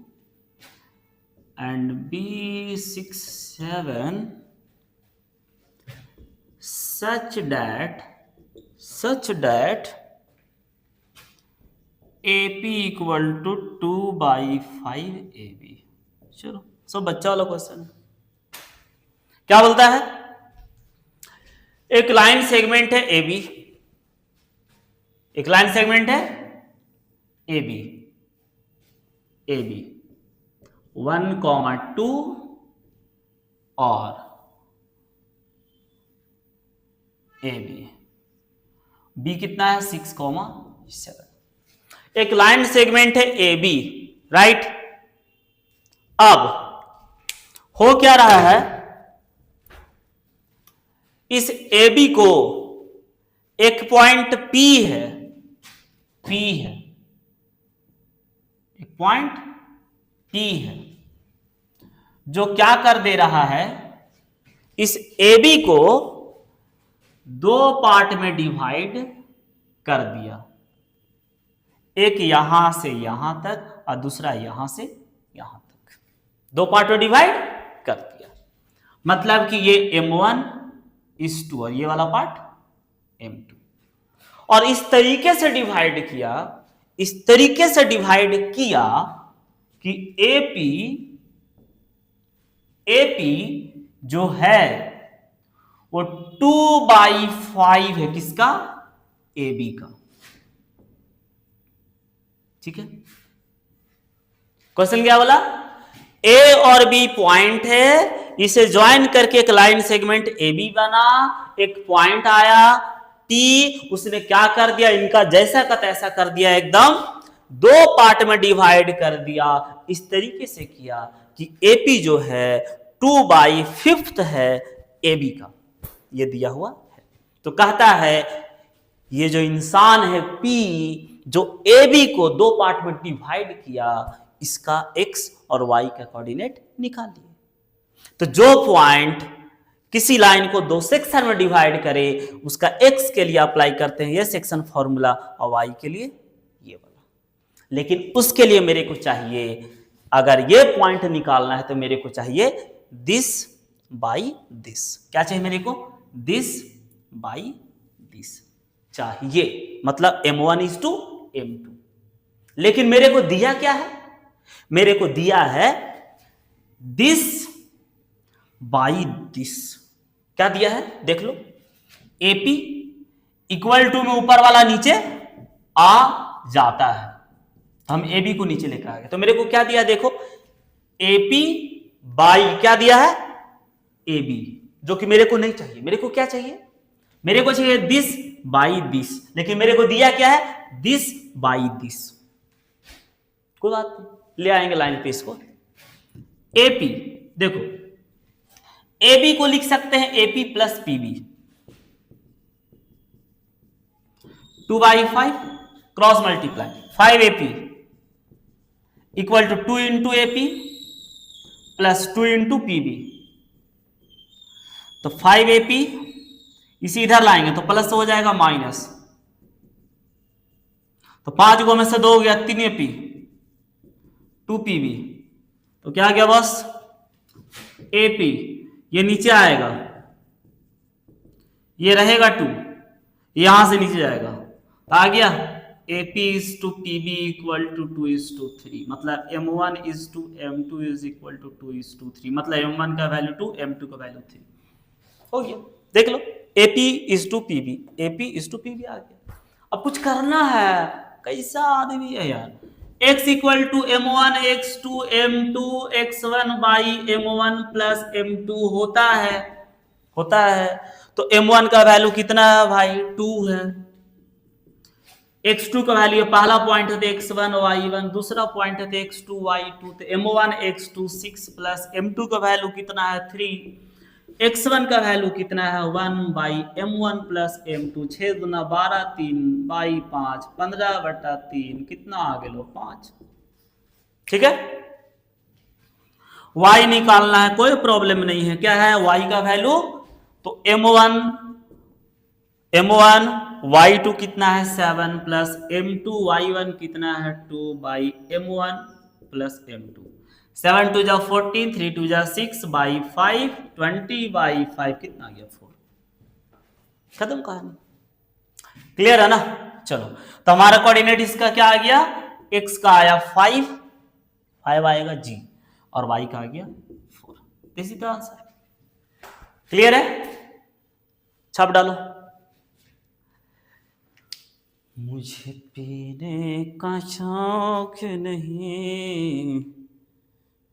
and B67 such that AP equal to 2/5 AB। चलो सब बच्चा वाला question है। क्या बोलता है, एक line segment है AB, एक लाइन सेगमेंट है AB 1,2 और AB, B कितना है 6,7। एक लाइन सेगमेंट है AB, राइट। अब हो क्या रहा है, इस AB को एक पॉइंट P है, एक पॉइंट P है जो क्या कर दे रहा है, इस AB को दो पार्ट में डिवाइड कर दिया, एक यहां से यहां तक और दूसरा यहां से यहां तक, दो पार्ट में डिवाइड कर दिया। मतलब कि ये M1:2 और ये वाला पार्ट M2, और इस तरीके से डिवाइड किया कि AP जो है वो 2/5 है, किसका, AB का। ठीक है, क्वेश्चन क्या बोला, A और B पॉइंट है, इसे ज्वाइन करके एक लाइन सेगमेंट AB बना, एक पॉइंट आया T, उसने क्या कर दिया, इनका जैसा का तैसा कर दिया, एकदम दो पार्ट में डिवाइड कर दिया। इस तरीके से किया कि AP जो है 2/5 है AB का, ये दिया हुआ है। तो कहता है ये जो इंसान है P, जो AB को दो पार्ट में डिवाइड किया, इसका x और y का कोऑर्डिनेट निकालिए। तो जो पॉइंट किसी लाइन को दो सेक्शन में डिवाइड करे, उसका x के लिए अप्लाई करते हैं ये सेक्शन फॉर्मूला, और y के लिए ये वाला। लेकिन उसके लिए मेरे को चाहिए, अगर ये पॉइंट निकालना है तो मेरे को चाहिए दिस बाई दिस। क्या चाहिए मेरे को, दिस बाई दिस चाहिए, मतलब M1:M2। लेकिन मेरे को दिया क्या है, मेरे को दिया है दिस बाई दिस। क्या दिया है देख लो, AP इक्वल टू में ऊपर वाला नीचे आ जाता है, हम ए बी को नीचे लेकर आ गए। तो मेरे को क्या दिया देखो, एपी बाई क्या दिया है, ए बी, जो कि मेरे को नहीं चाहिए। मेरे को क्या चाहिए, मेरे को चाहिए दिस बाई दिस, लेकिन मेरे को दिया क्या है, दिस बाई दिस। कोई बात नहीं, ले आएंगे लाइन पे इसको। एपी देखो, ए बी को लिख सकते हैं AP plus PB, 2/5 cross multiply 5 AP equal to 2 into AP plus 2 into PB. तो 5 एपी इसी इधर लाएंगे तो प्लस हो जाएगा माइनस, तो 5 को में से 2 हो गया 3 एपी 2 पीबी। तो क्या गया बस, एपी ये नीचे आएगा, ये रहेगा 2, यहां से नीचे जाएगा, तो आ गया AP is to PB equal to 2 is to 3, मतलब M1 is to M2 is equal to 2 is to 3, मतलब M1 का वैल्यू 2 M2 का वैल्यू 3 हो गया। देख लो AP is to PB, AP is to PB आ गया। अब कुछ करना है, कैसा आदमी है यार, x equal to M1 x2 M2 x1 by M1 plus M2 होता है तो M1 का वैल्यू कितना है भाई, 2 है। x2 का वैल्यू पहला पॉइंट है x1 y1, दूसरा पॉइंट है x2 y2, तो M1 x2 6 प्लस M2 का वैल्यू कितना है 3, x1 का वैल्यू कितना है 1 by M1 plus M2, 6 Guna 12 3 by 5 15/3 कितना आ गया लो 5। ठीक है, y निकालना है, कोई प्रॉब्लम नहीं है। क्या है y का वैल्यू, तो M1 y2 कितना है 7 प्लस M2 y1 कितना है 2 बाई M1 प्लस M2, 7 2 जा 14 3 2 जा 6 बाई 5 20 बाई 5 कितना आ गया 4। खत्म कहानी, क्लियर है ना। चलो, तो हमारा कोऑर्डिनेट इसका क्या आ गया, x का आया 5 आएगा g और y का आ गया 4। This is the answer. Clear है, छाप डालो। मुझे पीने का शौक नहीं,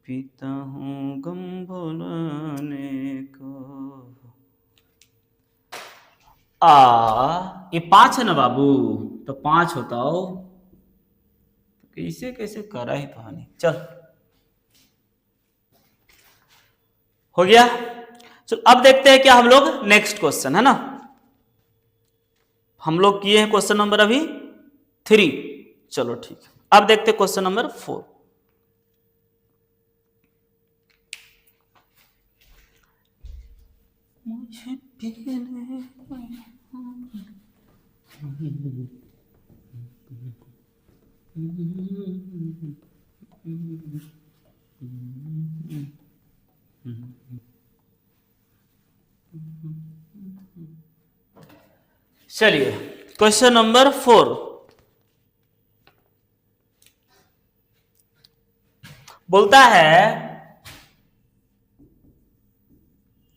पीता हूँ गम भुलाने को। ये 5 है ना बाबू, तो 5 होता हो, कैसे कैसे करा ही कहानी। चल हो गया। चलो अब देखते हैं क्या हम लोग नेक्स्ट क्वेश्चन है ना, हम लोग किए हैं क्वेश्चन नंबर अभी 3। चलो ठीक है, अब देखते हैं क्वेश्चन नंबर 4। मुझे पीने चलिए क्वेश्चन नंबर 4 बोलता है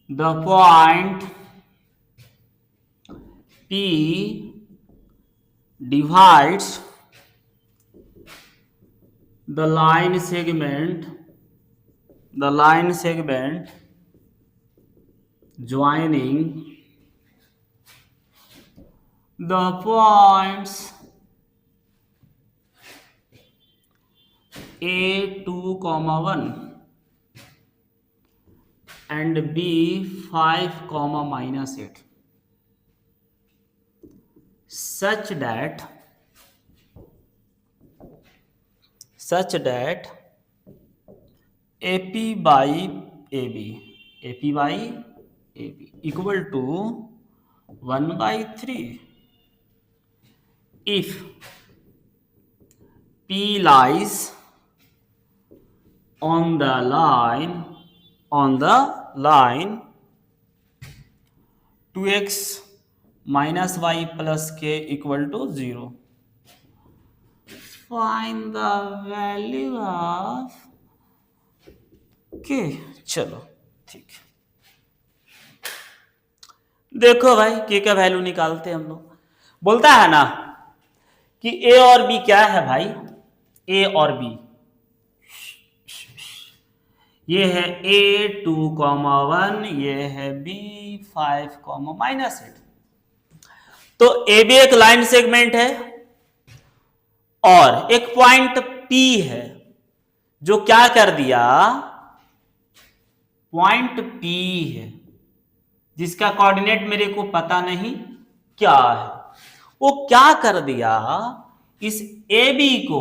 the point P divides the line segment joining the points A2, 1 and B5, -8 such that AP by AB equal to 1/3 if P lies on the line 2x minus y plus k equal to 0. Find the value of k. चलो ठीक है, देखो भाई k का value निकालते हैं हम लोग। बोलता है ना कि ए और बी क्या है भाई, ए और बी, ये है A2,1, ये है B5,-8। तो ए बी एक लाइन सेगमेंट है और एक पॉइंट P है जो क्या कर दिया, पॉइंट P है जिसका कोऑर्डिनेट मेरे को पता नहीं क्या है, वो क्या कर दिया, इस ए बी को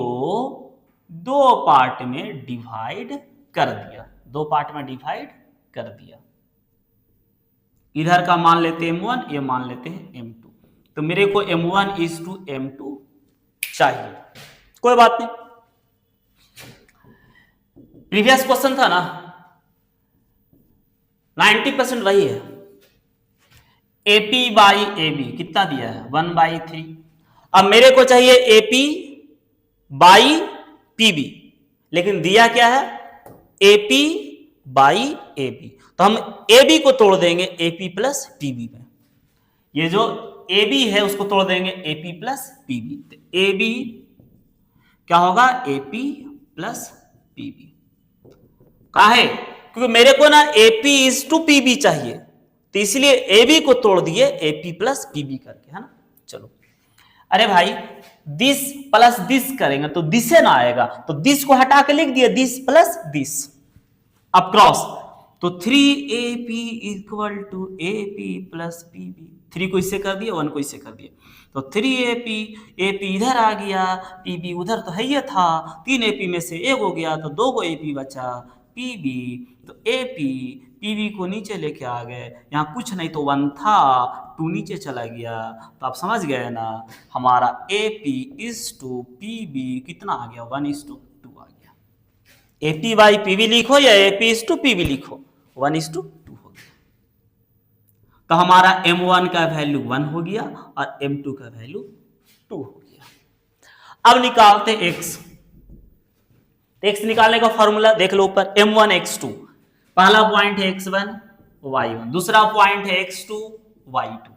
दो पार्ट में डिवाइड कर दिया, दो पार्ट में डिवाइड कर दिया। इधर का मान लेते हैं M1, ये मान लेते हैं M2। तो मेरे को M1 इज टू M2 चाहिए, कोई बात नहीं। प्रीवियस क्वेश्चन था ना, 90% वही है। AP बाई AB कितना दिया है, 1/3। अब मेरे को चाहिए AP बाई PB, लेकिन दिया क्या है, AP बाई AB। तो हम AB को तोड़ देंगे AP प्लस PB में, ये जो AB है उसको तोड़ देंगे AP प्लस PB। तो AB क्या होगा, AP प्लस PB। काहे, क्योंकि मेरे को ना AP इज टू PB चाहिए, तो इसलिए AB को तोड़ दिए AP प्लस PB करके, है ना। चलो, अरे भाई दिस प्लस दिस करेंगे तो दिस से ना आएगा, तो दिस को हटा के लिख दिए दिस प्लस दिस। अब क्रॉस, तो 3AP equal to AP plus PB। 3 को इससे कर दिया, 1 को इससे कर दिया, तो 3AP, AP इधर आ गया, PB उधर तो है ही था, 3AP में से एक हो गया तो 2 को AP बचा, PB। तो AP PB को नीचे लेके आ गए, यहाँ कुछ नहीं तो 1 था, 2 नीचे चला गया, तो आप समझ गए ना, हमारा AP इज टू PB कितना आ गया, 1:2 आ गया। AP बाई PB लिखो या AP इज टू PB लिखो, 1:2 हो गया। तो हमारा M1 का वैल्यू 1 हो गया और M2 का वैल्यू 2 हो गया। अब निकालते X। X निकालने का फॉर्मूला देख लो ऊपर, M1 X2, पहला पॉइंट है X1 Y1, दूसरा पॉइंट है X2 Y2।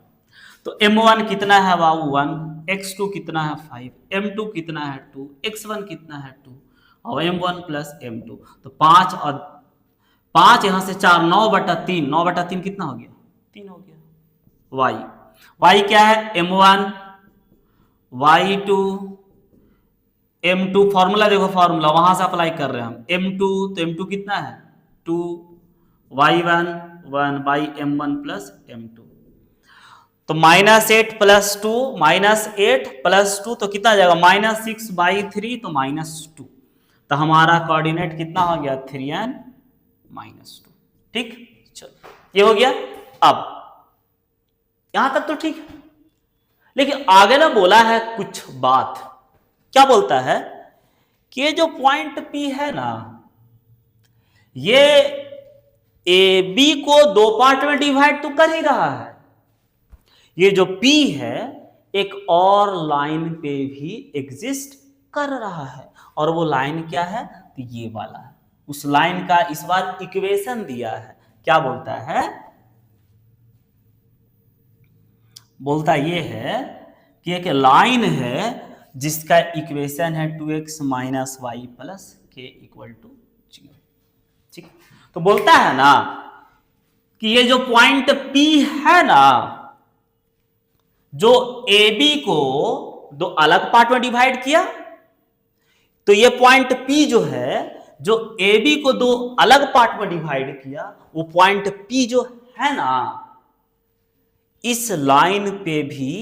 तो M1 कितना है बाबू 1, X2 कितना है 5, M2 कितना है 2, X1 कितना है 2 और M1 प्लस M2। तो 5 और 5 यहां से 4, 9/3, 9/3 कितना हो गया, 3 हो गया। Y क्या है, M1 Y2 M2, फॉर्मूला देखो, फॉर्मूला वहां से अप्लाई कर रहे हैं हम, M2 तो M2 कितना है 2, Y1 1 by M1 plus M2। तो -8 प्लस 2, -8 प्लस 2 तो कितना आ जाएगा, -6/3, तो -2। तो हमारा कोऑर्डिनेट कितना हो गया, 3n -2। ठीक, चलो ये हो गया। अब यहां तक तो ठीक है, लेकिन आगे ना बोला है कुछ बात, क्या बोलता है कि ये जो पॉइंट P है ना, ये AB को दो पार्ट में डिवाइड तो कर ही रहा है, ये जो P है एक और लाइन पे भी एग्जिस्ट कर रहा है, और वो लाइन क्या है, तो ये वाला है। उस लाइन का इस बार इक्वेशन दिया है, क्या बोलता है, बोलता ये है कि एक लाइन है जिसका इक्वेशन है 2x - y plus k equal to 0। ठीक, तो बोलता है ना कि ये जो पॉइंट P है ना, जो AB को दो अलग पार्ट में डिवाइड किया, तो ये पॉइंट P जो है, जो AB को दो अलग पार्ट में डिवाइड किया, वो पॉइंट P जो है ना, इस लाइन पे भी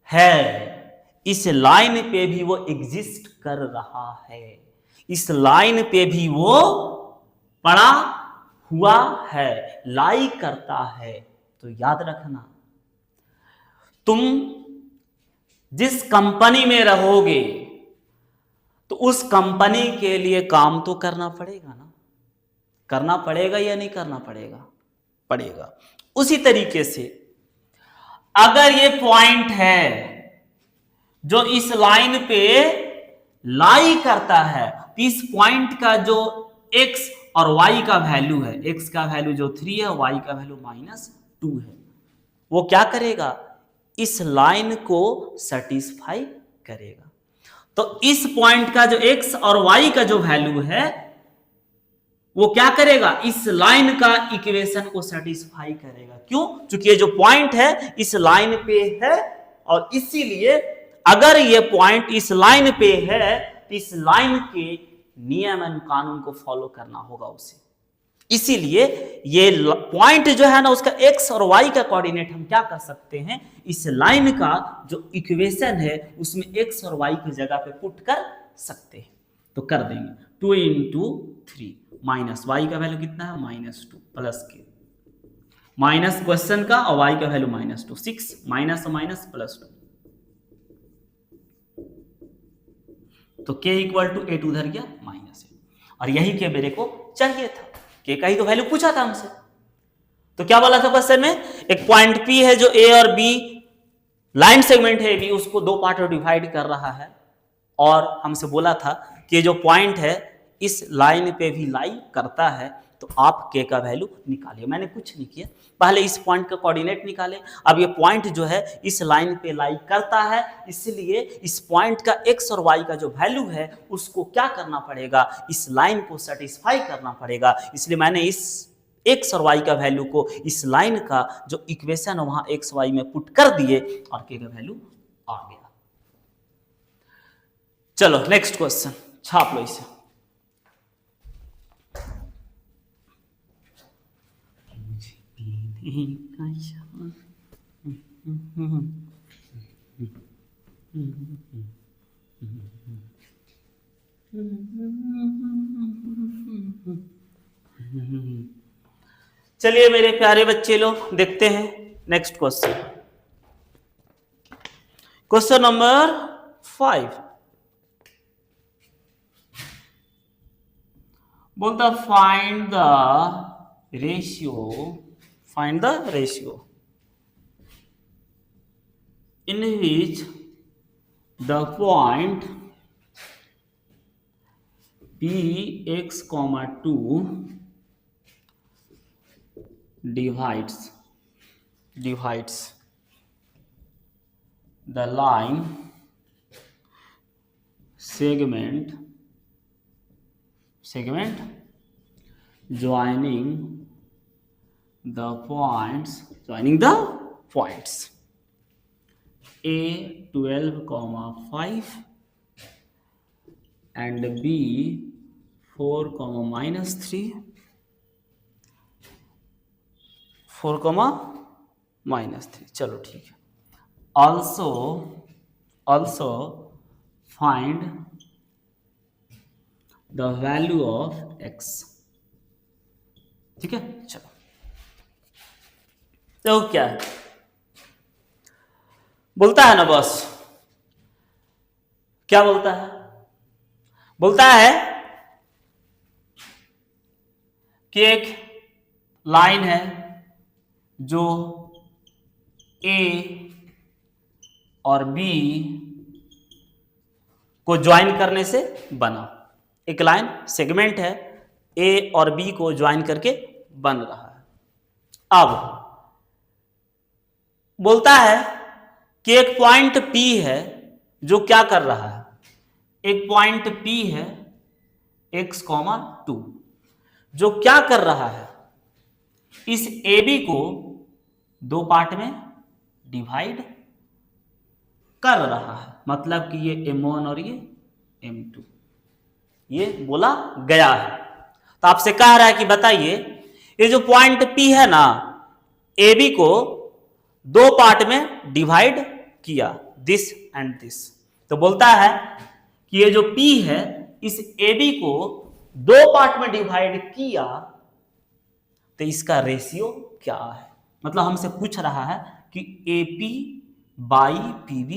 है, इस लाइन पे भी वो एग्जिस्ट कर रहा है, इस लाइन पे भी वो पड़ा हुआ है, लाई करता है। तो याद रखना, तुम जिस कंपनी में रहोगे तो उस कंपनी के लिए काम तो करना पड़ेगा ना, करना पड़ेगा या नहीं करना पड़ेगा, पड़ेगा। उसी तरीके से अगर ये पॉइंट है जो इस लाइन पे लाई करता है, तो इस पॉइंट का जो x और y का वैल्यू है, x का वैल्यू जो 3 है, y का वैल्यू -2 है, वो क्या करेगा, इस लाइन को सेटिस्फाई करेगा। तो इस पॉइंट का जो x और y का जो वैल्यू है वो क्या करेगा, इस लाइन का इक्वेशन को सेटिस्फाई करेगा। क्यों? क्योंकि ये जो पॉइंट है इस लाइन पे है, और इसीलिए अगर ये पॉइंट इस लाइन पे है तो इस लाइन के नियम एवं कानून को फॉलो करना होगा उसे। इसीलिए ये पॉइंट जो है ना, उसका x और y का कोऑर्डिनेट हम क्या कर सकते हैं, इस लाइन का जो इक्वेशन है उसमें x और y की जगह पे पुट कर सकते हैं। तो कर देंगे 2 इंटू 3 माइनस y का वैल्यू कितना है -2 प्लस के माइनस क्वेश्चन का और y का वैल्यू -2 6 माइनस माइनस प्लस 2, तो k इक्वल टू 8 उधर गया -8, और यही के मेरे को चाहिए था, k का ही तो वैल्यू पूछा था हमसे। तो क्या बोला था क्वेश्चन में, एक पॉइंट P है जो A और B लाइन सेगमेंट है B, उसको दो पार्ट में डिवाइड कर रहा है, और हमसे बोला था कि जो पॉइंट है इस लाइन पे भी लाई करता है, तो आप k का वैल्यू निकालिए। मैंने कुछ नहीं किया, पहले इस पॉइंट का कोऑर्डिनेट निकाले। अब ये पॉइंट जो है इस लाइन पे लाई करता है, इसलिए इस पॉइंट का x और y का जो वैल्यू है उसको क्या करना पड़ेगा, इस लाइन को सेटिस्फाई करना पड़ेगा। इसलिए मैंने इस x और y का वैल्यू को इस लाइन का जो इक्वेशन है वहां x y में पुट कर दिए और k का वैल्यू आ गया। चलो नेक्स्ट क्वेश्चन छाप लो इसे। चलिए मेरे प्यारे बच्चे लोग देखते हैं नेक्स्ट क्वेश्चन। क्वेश्चन नंबर 5 बोलता find the ratio in which the point Px, 2 divides the line segment joining the points A 12, 5 and B 4, -3 4, -3। चलो ठीक है। also find the value of x। ठीक है, चलो तो क्या है बोलता है ना बॉस, क्या बोलता है, बोलता है कि एक लाइन है जो A और B को ज्वाइन करने से बना। एक लाइन सेगमेंट है, A और B को ज्वाइन करके बन रहा है। अब बोलता है कि एक पॉइंट P है जो क्या कर रहा है, एक पॉइंट P है x, 2 जो क्या कर रहा है, इस AB को दो पार्ट में डिवाइड कर रहा है। मतलब कि ये M1 और ये M2 ये बोला गया है। तो आपसे कह रहा है कि बताइए ये जो पॉइंट P है ना, AB को दो पार्ट में डिवाइड किया, दिस एंड दिस। तो बोलता है कि ये जो P है इस AB को दो पार्ट में डिवाइड किया, तो इसका रेशियो क्या है। मतलब हमसे पूछ रहा है कि AP बाई PB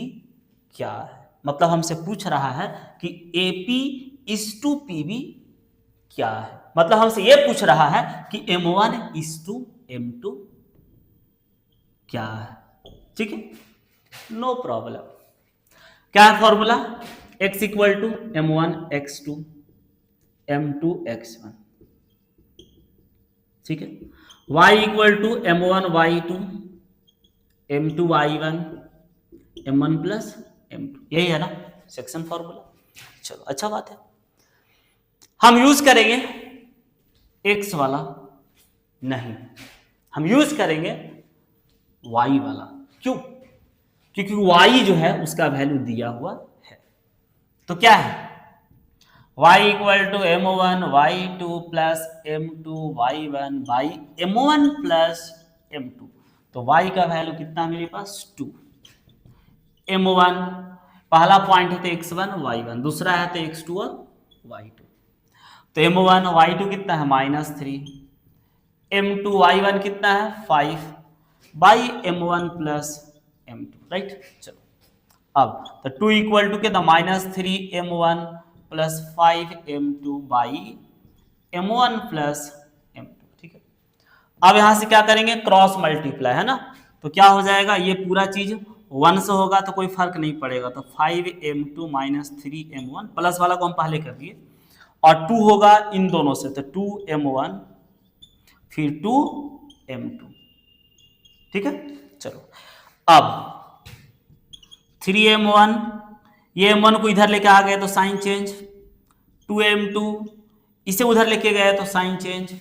क्या है। मतलब हमसे पूछ रहा है कि AP इस टू PB क्या है। मतलब हमसे यह पूछ रहा है कि M1 इस टू M2 क्या है। ठीक है, नो प्रॉब्लम। क्या है formula, x equal to M1 x2 M2 x1। ठीक है, y equal to M1 y2 M2 y1 m1 plus m2, यही है ना सेक्शन फॉर्मूला। चलो अच्छा बात है। हम यूज करेंगे x वाला नहीं, हम यूज करेंगे y वाला। क्यों? क्योंकि y जो है उसका वैल्यू दिया हुआ है। तो क्या है y equal to m1 y2 plus m2 y1 by m1 plus m2। तो y का वैल्यू कितना मेरे पास 2, m1 पहला पॉइंट है तो x1 y1, दूसरा है तो x2 और y2। तो m1 y2 कितना है -3, m2 y1 कितना है 5 by m1 plus m2, right. चलो अब तो 2 इक्वल टू के -3 m1 plus 5 m2 by m1 plus m2, ठीक है। अब यहां से क्या करेंगे क्रॉस मल्टीप्लाई, है ना। तो क्या हो जाएगा ये पूरा चीज 1 से होगा तो कोई फर्क नहीं पड़ेगा, तो 5m2 माइनस 3m1 प्लस वाला को हम पहले कर दिए, और 2 होगा इन दोनों से तो 2m1 फिर 2m2, ठीक है। चलो अब 3m1, ये m1 को इधर लेके आ गए तो साइन चेंज, 2m2 इसे उधर लेके गए तो साइन चेंज,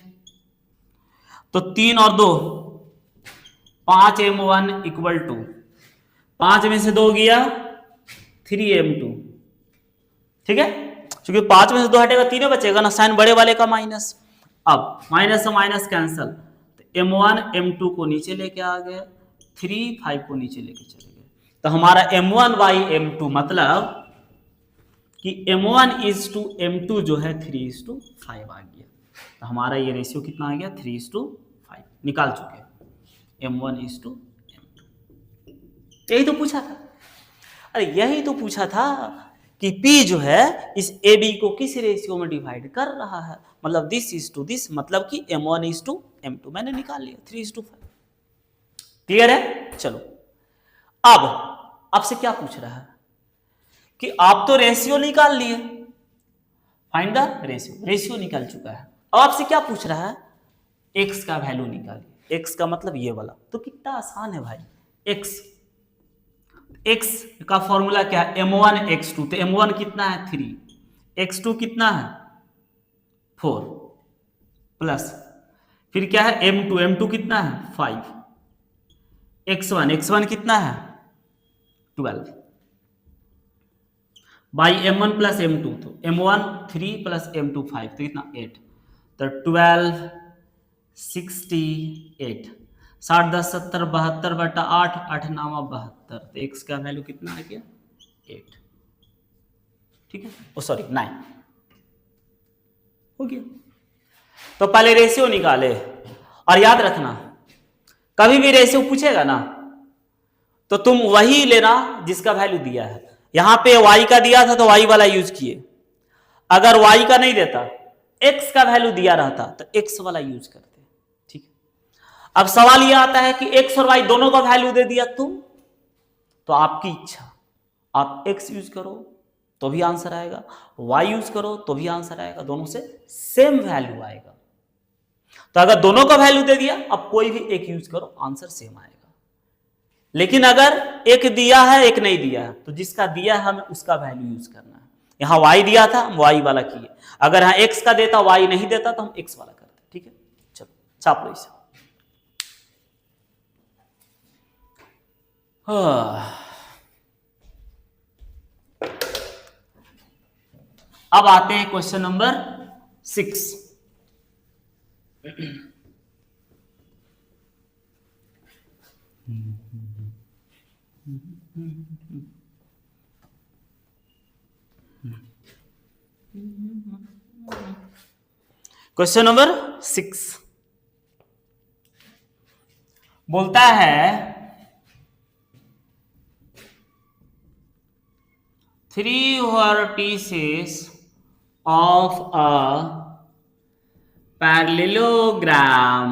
तो 3 और 2 5m1 इक्वल टू 5 में से 2 गया 3m2, ठीक है। क्योंकि 5 में से 2 हटेगा 3 बचेगा ना, साइन बड़े वाले का माइनस। अब माइनस से माइनस कैंसल, तो m1 m2 को नीचे लेके आ गए, 3 5 को नीचे लेके चले गए, तो हमारा m1 बाई m2 मतलब कि m1 इज टू m2 जो है 3:5 आ गया। तो हमारा ये रेशियो कितना आ गया 3:5 निकाल चुके हैं, m1 इज टू m2। यही तो पूछा था, अरे यही तो पूछा था कि P जो है इस AB को किस रेशियो में डिवाइड कर रहा है, मतलब दिस इज टू दिस, मतलब कि m1 इज टू m2, मैंने निकाल लिया 3:5। क्लियर है। चलो अब आपसे क्या पूछ रहा है कि आप तो रेशियो निकाल लिए, फाइंड द रेशियो, रेशियो निकाल चुका है। अब आपसे क्या पूछ रहा है x का वैल्यू निकालिए, x का मतलब ये वाला, तो कितना आसान है भाई। x का फॉर्मूला क्या है m1 x2, तो m1 कितना है 3, x2 कितना है 4 प्लस फिर क्या है m2 कितना है 5, x1 कितना है 12 बाई m1 प्लस m2, तो m1 3 प्लस m2 5, तो कितना 8, तो 12 68, 60 10 70 72 बटा 8 8 9 72, तो x का वैल्यू कितना आ गया 8, ठीक है, ओ सॉरी 9 हो गया। तो पहले रेशियो निकाले, और याद रखना कभी भी रेशियो पूछेगा ना तो तुम वही लेना जिसका वैल्यू दिया है। यहां पे y का दिया था तो y वाला यूज किए, अगर y का नहीं देता x का वैल्यू दिया रहता तो x वाला यूज करते, ठीक है। अब सवाल यह आता है कि x और y दोनों का वैल्यू दे दिया तुम, तो आपकी इच्छा, आप x यूज करो तो भी आंसर आएगा, y यूज करो तो भी आंसर आएगा, दोनों से सेम वैल्यू आएगा। तो अगर दोनों का वैल्यू दे दिया, अब कोई भी एक यूज करो आंसर सेम आएगा। लेकिन अगर एक दिया है एक नहीं दिया है, तो जिसका दिया है हमें उसका वैल्यू यूज करना है। यहां y दिया था हम y वाला किए, अगर यहां x का देता y नहीं देता तो हम x वाला करते, ठीक है। चलो छाप लो इसे। अब आते हैं क्वेश्चन नंबर 6। क्वेश्चन नंबर 6 बोलता है 3 vertices of a parallelogram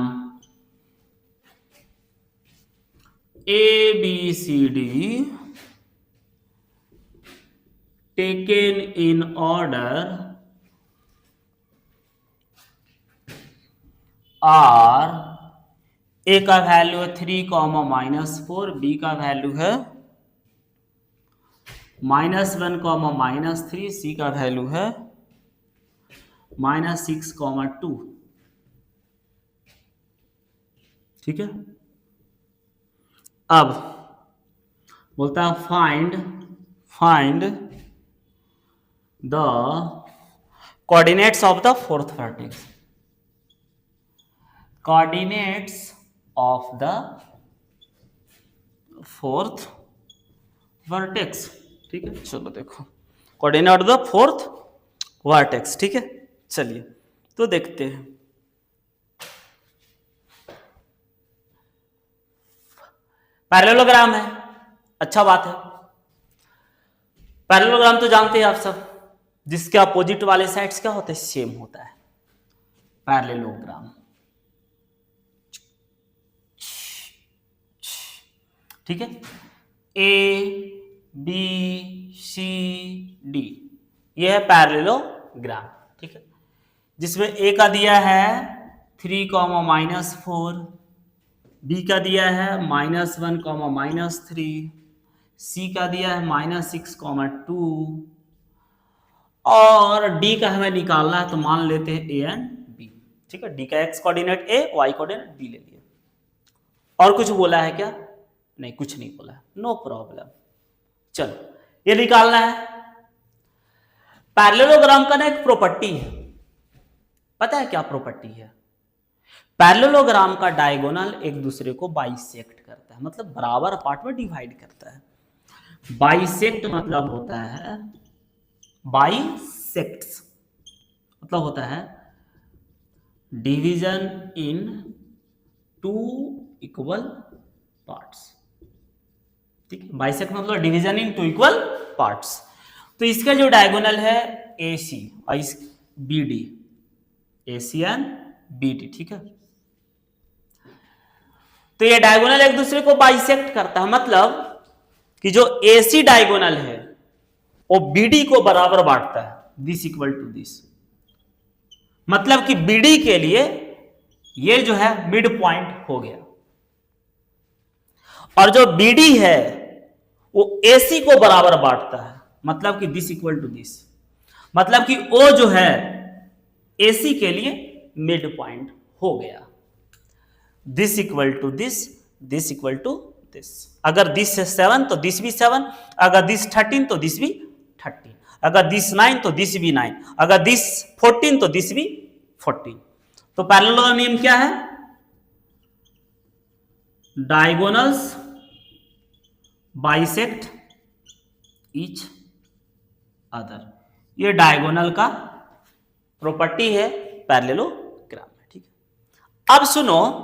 ABCD taken in order और A का वैल्यू है 3, -4, B का वैल्यू है -1 कॉमा -3, सी का वैल्यू है -6 कॉमा 2। ठीक है, अब बोलता है find the coordinates of the fourth vertex, coordinates of the fourth vertex. ठीक है, चलो देखो coordinate of the fourth vertex. ठीक है, चलिए तो देखते हैं। पैरेललोग्राम है, अच्छा बात है। पैरेललोग्राम तो जानते हैं आप सब, जिसके अपोजिट वाले साइड्स क्या होते हैं, सेम होता है, पैरेललोग्राम। ठीक है, ए बी सी डी, ये है पैरेललोग्राम। ठीक है, जिसमें ए का दिया है 3 कॉमा -4, बी का दिया है -1 कॉमा -3, सी का दिया है -6 कॉमा 2, और डी का हमें निकालना है, तो मान लेते हैं ए एंड बी। ठीक है, डी का एक्स कोऑर्डिनेट ए, वाई कोऑर्डिनेट बी ले लिया। और कुछ बोला है क्या? नहीं, कुछ नहीं बोला, नो प्रॉब्लम। चलो ये निकालना है। पैरेललोग्राम का ना एक प्रॉपर्टी है, पता है क्या प्रॉपर्टी है? पैरेललोग्राम का डायगोनल एक दूसरे को बाइसेक्ट करता है, मतलब बराबर पार्ट में डिवाइड करता है। बाइसेक्ट मतलब होता है, बाइसेक्ट्स मतलब होता है डिवीजन इन 2 इक्वल पार्ट्स। ठीक है, बाइसेक्ट मतलब डिवीजन इन 2 इक्वल पार्ट्स। तो इसका जो डायगोनल है AC और इस BD, AC एंड BD। ठीक है, तो ये डायगोनल एक दूसरे को बाइसेक्ट करता है, मतलब कि जो AC डायगोनल है वो BD को बराबर बांटता है, दिस इक्वल टू दिस। मतलब कि BD के लिए ये जो है मिड पॉइंट हो गया, और जो BD है वो AC को बराबर बांटता है, मतलब कि दिस इक्वल टू दिस। मतलब कि O जो है AC के लिए मिड पॉइंट हो गया, this equal to this, this equal to this. अगर दिस है 7 तो दिस भी 7, अगर दिस 13 तो दिस भी 13, अगर दिस 9 तो दिस भी 9, अगर दिस 14 तो दिस भी 14। तो पैरेललोग्राम नियम क्या है? डायगोनल्स बाइसेक्ट ईच अदर, ये डायगोनल का प्रॉपर्टी है पैरेललोग्राम में। ठीक है, अब सुनो,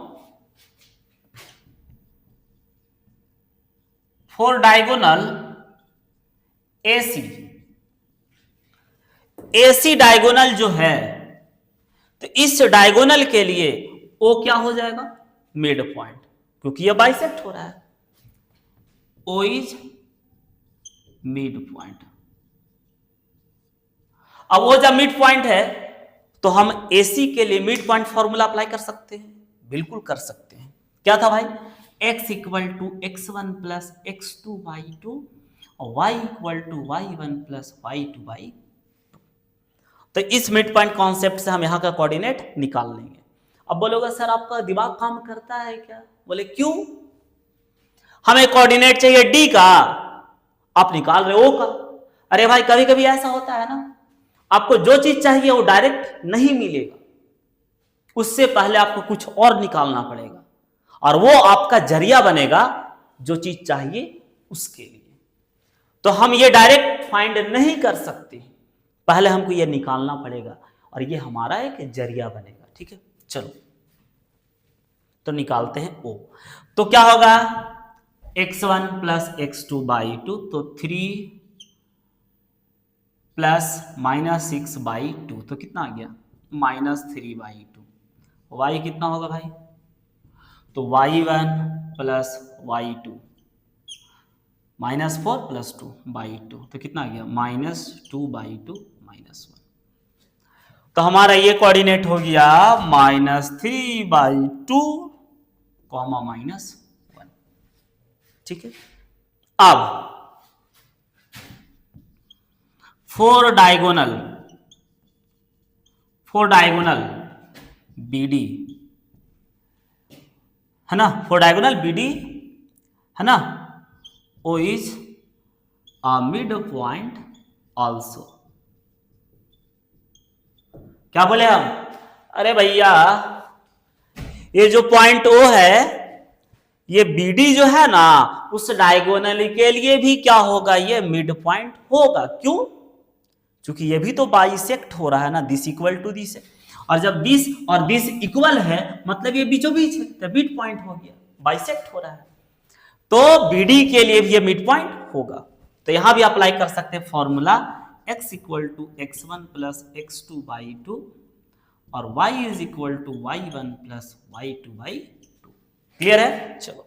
फॉर डायगोनल AC डायगोनल जो है, तो इस डायगोनल के लिए O क्या हो जाएगा? मिड पॉइंट, क्योंकि यह बाइसेक्ट हो रहा है। O is mid point. अब वो जब मिड पॉइंट है तो हम AC के लिए मिड पॉइंट फॉर्मूला अप्लाई कर सकते हैं, बिल्कुल कर सकते हैं। क्या था भाई? x equal to x1 plus x2 by 2 और y equal to y1 plus y2 by 2। तो इस मिड पॉइंट कॉन्सेप्ट से हम यहां का कोऑर्डिनेट निकाल लेंगे। अब बोलोगे सर आपका दिमाग काम करता है क्या? बोले क्यों? हमें कोऑर्डिनेट चाहिए D का, आप निकाल रहे O का। अरे भाई कभी कभी ऐसा होता है ना, आपको जो चीज चाहिए वो डायरेक्ट नहीं मिलेगा, उससे पहले आपको कुछ और निकालना पड़ेगा, और वो आपका जरिया बनेगा जो चीज चाहिए उसके लिए। तो हम ये डायरेक्ट फाइंड नहीं कर सकते, पहले हमको ये निकालना पड़ेगा, और ये हमारा एक जरिया बनेगा। ठीक है, चलो तो निकालते हैं O। तो क्या होगा? x1 प्लस x2 बाई 2, तो 3 प्लस -6 बाई 2, तो कितना आ गया? -3 बाई 2। y कितना होगा भाई? तो y1 plus y2, -4 plus 2 by 2, तो कितना आ गया? -2 बाई 2 -1। तो हमारा ये कोऑर्डिनेट हो गया -3 बाई 2 कॉमा -1। ठीक है, अब फोर डायगोनल BD है ना, फोर डायगोनल BD है ना, O is a mid point also. क्या बोले हम? अरे भैया ये जो पॉइंट O है, ये BD जो है ना, उस डायगोनल के लिए भी क्या होगा, ये मिड पॉइंट होगा। क्यों? क्योंकि ये भी तो बाइसेक्ट हो रहा है ना, दिस इक्वल टू दिस है, और जब दिस और दिस इक्वल है मतलब ये बीचों बीच है, तो मिड पॉइंट हो गया, बाइसेक्ट हो रहा है, तो BD के लिए भी ये मिड पॉइंट होगा। तो यहां भी अप्लाई कर सकते हैं formula x equal to x1 plus x2 by 2 और y is equal to y1 plus y2 by 2। Clear है? चलो,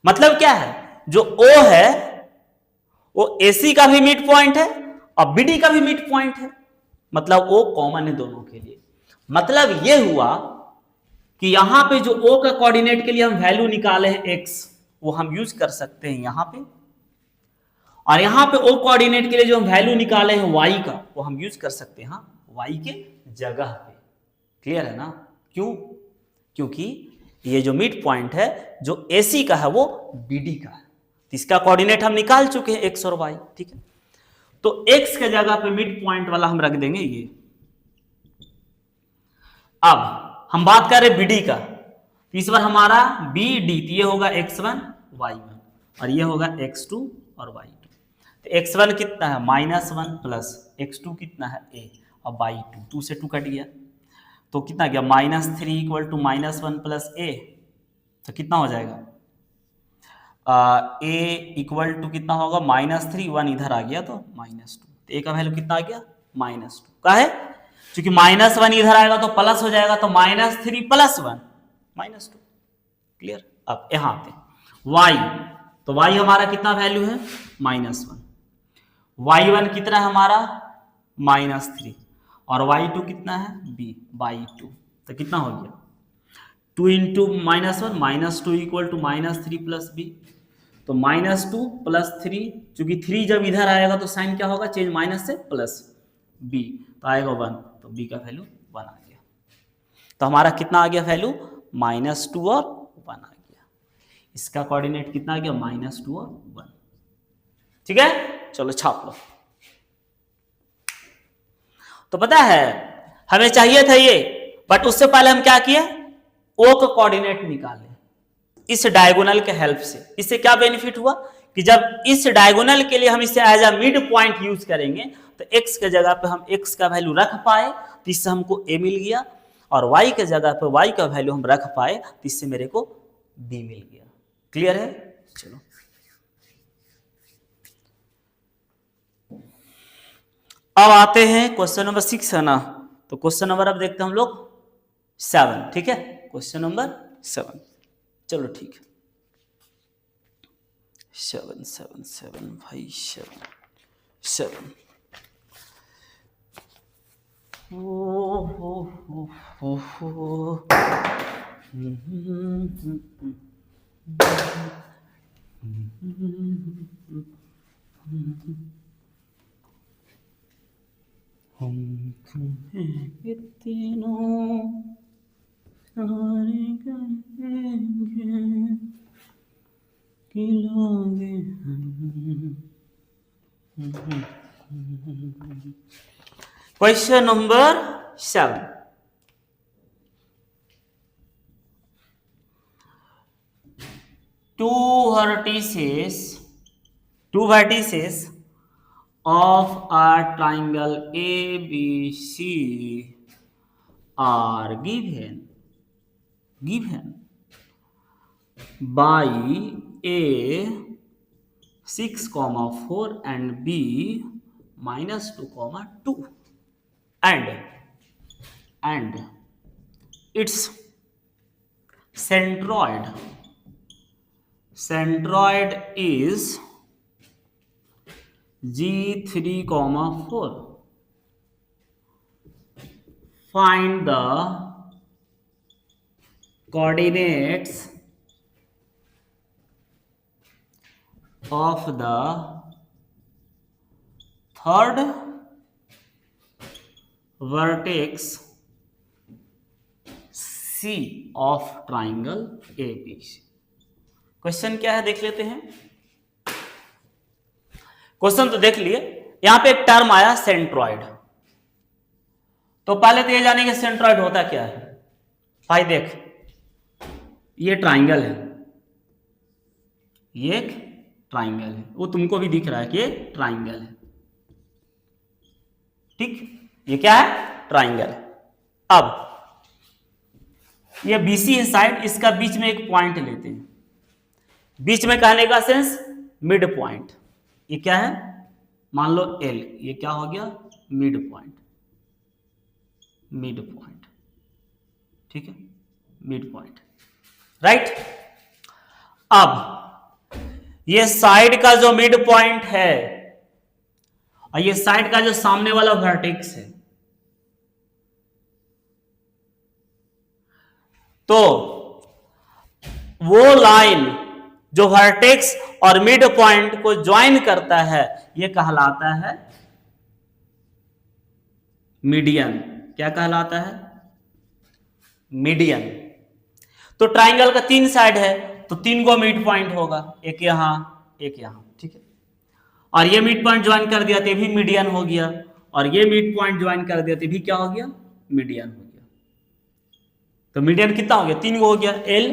मतलब क्या है, जो O है वो AC का भी मिड पॉइंट है और BD का भी मिड पॉइंट है, मतलब O कॉमन है दोनों के लिए। मतलब ये हुआ कि यहां पे जो O का कोऑर्डिनेट के लिए हम वैल्यू निकाले हैं x, वो हम यूज कर सकते हैं यहां पे, और यहां पे O कोऑर्डिनेट के लिए जो हम वैल्यू निकाले हैं y का, वो हम यूज कर सकते हैं y के जगह पे। क्लियर है ना? क्यों? क्योंकि ये जो मिड पॉइंट है जो AC का है वो BD का है, इसका कोऑर्डिनेट हम निकाल चुके हैं x और y। ठीक है, तो x के जगह पे मिड पॉइंट वाला हम रख देंगे ये। अब हम बात कर रहे BD का, तो इस बार हमारा BD, तो ये होगा x1 y1 और ये होगा x2 और y2। तो x1 कितना है -1 प्लस x2 कितना है a, और y2 2 से 2 कट गया, तो कितना गया -3 इक्वल टू -1 प्लस a, तो कितना हो जाएगा a इक्वल टू कितना होगा -3, 1 इधर आ गया तो -2, तो a का वैल्यू कितना आ गया -2 का है, क्योंकि -1 इधर आएगा तो प्लस हो जाएगा, तो -3 प्लस 1 -2। क्लियर? अब यहां पे y, तो y हमारा कितना वैल्यू है -1, y1 कितना है हमारा -3 और y2 कितना है b/2, तो कितना हो गया 2 into -1 -2 equal to -3 plus b, तो -2 प्लस 3, चूंकि 3 जब इधर आएगा तो साइन क्या होगा चेंज, माइनस से प्लस b, तो आएगा 1, तो b का वैल्यू 1 आ गया। तो हमारा कितना आ गया वैल्यू -2 और 1 आ गया। इसका कोऑर्डिनेट कितना आ गया -2 और 1। ठीक है, चलो छाप लो। तो पता है हमें चाहिए था ये, बट उससे पहले हम क्या किए, O का कोऑर्डिनेट निकाले इस डायगोनल के हेल्प से। इससे क्या बेनिफिट हुआ कि जब इस डायगोनल के लिए हम इसे as a mid point use करेंगे तो x के जगह पे हम x का वैल्यू रख पाए, तो इससे हमको a मिल गया, और y के जगह पे y का वैल्यू हम रख पाए, तो इससे मेरे को b मिल गया। क्लियर है? चलो अब आते हैं क्वेश्चन नंबर 6 है ना, तो क्वेश्चन नंबर अब देखते हैं हम लोग 7। ठीक है, क्वेश्चन नंबर 7, चलो ठीक है, 7 7 7 भाई 7 7 हम तुम्हें इतना सारे करेंगे कि लोगे question number 7, two vertices of a triangle ABC are given by A 6, 4 and B -2, 2 and its centroid is G3, 4. Find the coordinates of the third vertex C of triangle ABC. Question क्या है देख लेते हैं। Question तो देख लिए, यहां पे एक टर्म आया सेंट्रॉइड। तो पहले तो ये जाने कि सेंट्रॉइड होता क्या है। भाई देख, ये ट्राइंगल है, ये एक ट्राइंगल है, वो तुमको भी दिख रहा है कि ये ट्राइंगल है। ठीक, ये क्या है, ट्राइंगल। अब ये बीसी है साइड, इसका बीच में एक पॉइंट लेते हैं। बीच में कहने का सेंस मिड पॉइंट। ये क्या है, मान लो एल, ये क्या हो गया, मिड पॉइंट। मिड पॉइंट, ठीक है, मिड पॉइंट, राइट। अब ये साइड का जो मिड पॉइंट है और ये साइड का जो सामने वाला वर्टेक्स है, तो वो लाइन जो वर्टेक्स और मिड पॉइंट को ज्वाइन करता है, ये कहलाता है मीडियन। क्या कहलाता है, मीडियन। तो ट्राइंगल का 3 साइड है, तो 3 को मिड पॉइंट होगा, एक यहां एक यहां, ठीक है। और ये मिड पॉइंट ज्वाइन कर दिया तो भी मीडियन हो गया, और ये मिड पॉइंट ज्वाइन कर दिया तो भी क्या हो गया, मीडियन हो गया। तो मीडियन कितना हो गया, 3 हो गया, एल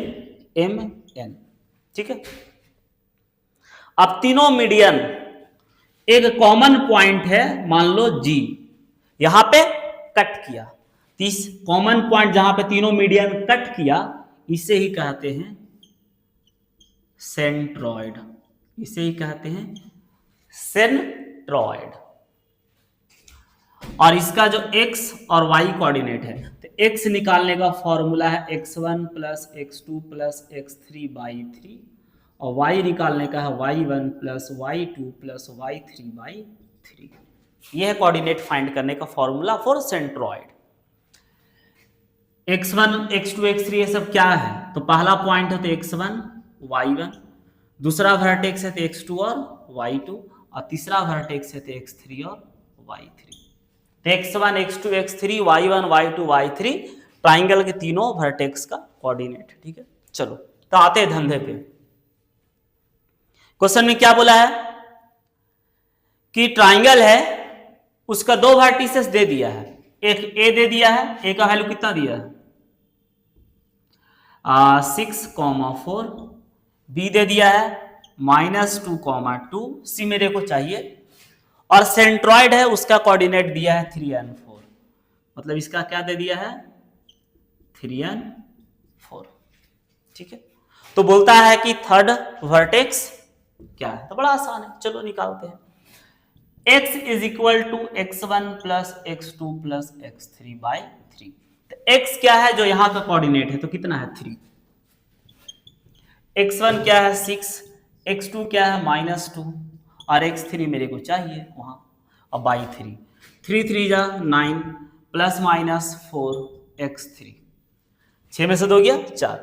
एम एन, ठीक है। अब तीनों मीडियन एक कॉमन पॉइंट है, मान लो जी, यहां पे कट किया। इस कॉमन पॉइंट जहां पे तीनों मीडियन कट किया, इसे ही कहते हैं सेंट्रॉइड। इसे ही कहते हैं सेंट्रॉइड। और इसका जो x और y कोऑर्डिनेट है, तो x निकालने का फॉर्मूला है x1 plus x2 plus x3 by 3, और y निकालने का है y1 plus y2 plus y3 by 3। यह है कोऑर्डिनेट फाइंड करने का formula for centroid. x1 x2 x3 ये सब क्या है, तो पहला पॉइंट है तो x1 y1, दूसरा वर्टेक्स है तो x2 और y2, और तीसरा वर्टेक्स है तो x3 और y3। तो x1 x2 x3 y1 y2 y3 triangle के तीनों वर्टेक्स का कोऑर्डिनेट, ठीक है। चलो तो आते हैं धंधे पे। क्वेश्चन में क्या बोला है कि ट्राइंगल है, उसका 2 वर्टिसेस दे दिया है, एक ए दे दिया है, ए का वैल्यू कितना दिया है 6,4, बी दे दिया है -2,2, सी मेरे को चाहिए, और सेंट्रॉइड है उसका कोऑर्डिनेट दिया है 3 और 4, मतलब इसका क्या दे दिया है 3 और 4, ठीक है। तो बोलता है कि थर्ड वर्टेक्स क्या है, तो बड़ा आसान है, चलो निकालते हैं। x is equal to x1 plus x2 plus x3 by 3। तो x क्या है जो यहां का कोऑर्डिनेट है, तो कितना है 3, x1 क्या है 6, x2 क्या है -2, और x3 मेरे को चाहिए वहां, और बाई 3, 3 3 जा 9 प्लस माइनस 4 x3, 6 में से 2 गया 4,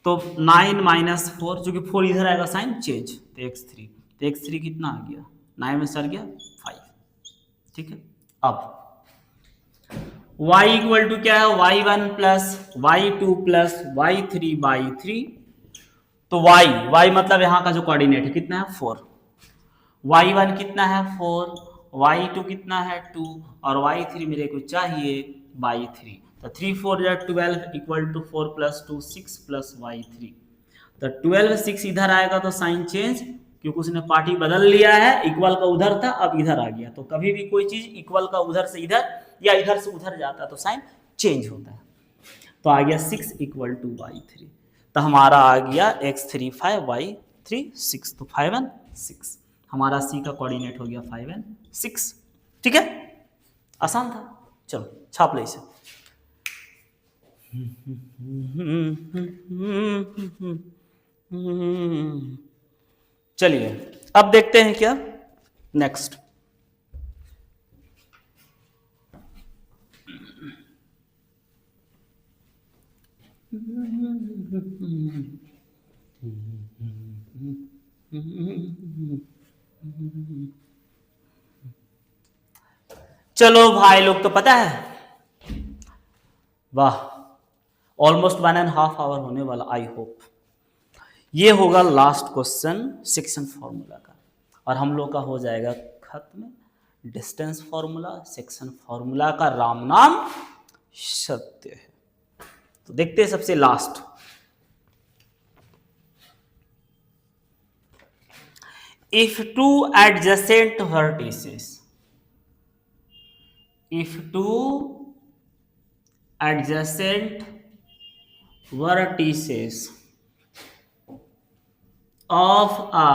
तो 9 माइनस 4, जो कि 4 इधर आएगा साइन चेंज, तो x3, तो x3 कितना आ गया 9 में सर गया 5, ठीक है। अब y इक्वल टू क्या है y1 plus y2 plus y3 by 3, तो y मतलब यहां का जो कोऑर्डिनेट है कितना है 4, y1 कितना है 4, y2 कितना है 2, और y3 मेरे को चाहिए बाई 3, तो 3 4 या 12 equal to 4 plus 2 6 plus y3, तो 12 6 इधर आएगा तो साइन चेंज, क्योंकि उसने पार्टी बदल लिया है, इक्वल का उधर था अब इधर आ गया, तो कभी भी कोई चीज इक्वल का उधर से इधर या इधर से उधर जाता है तो साइन चेंज होता है। तो आ गया 6 इक्वल टू y3, तो हमारा आ गया x3 5 y3 6, तो 5 और 6 हमारा c का कोऑर्डिनेट हो गया 5 और 6, ठीक है, आसान था। चलो छाप ले इसे। चलिए अब देखते हैं क्या नेक्स्ट। चलो भाई लोग, तो पता है, वाह, ऑलमोस्ट 1.5 आवर होने वाला। आई होप ये होगा लास्ट क्वेश्चन सेक्शन फॉर्मूला का, और हम लोग का हो जाएगा खत्म डिस्टेंस फॉर्मूला। सेक्शन फॉर्मूला का राम नाम सत्य है। तो देखते हैं सबसे last, if two adjacent vertices, if two adjacent vertices of a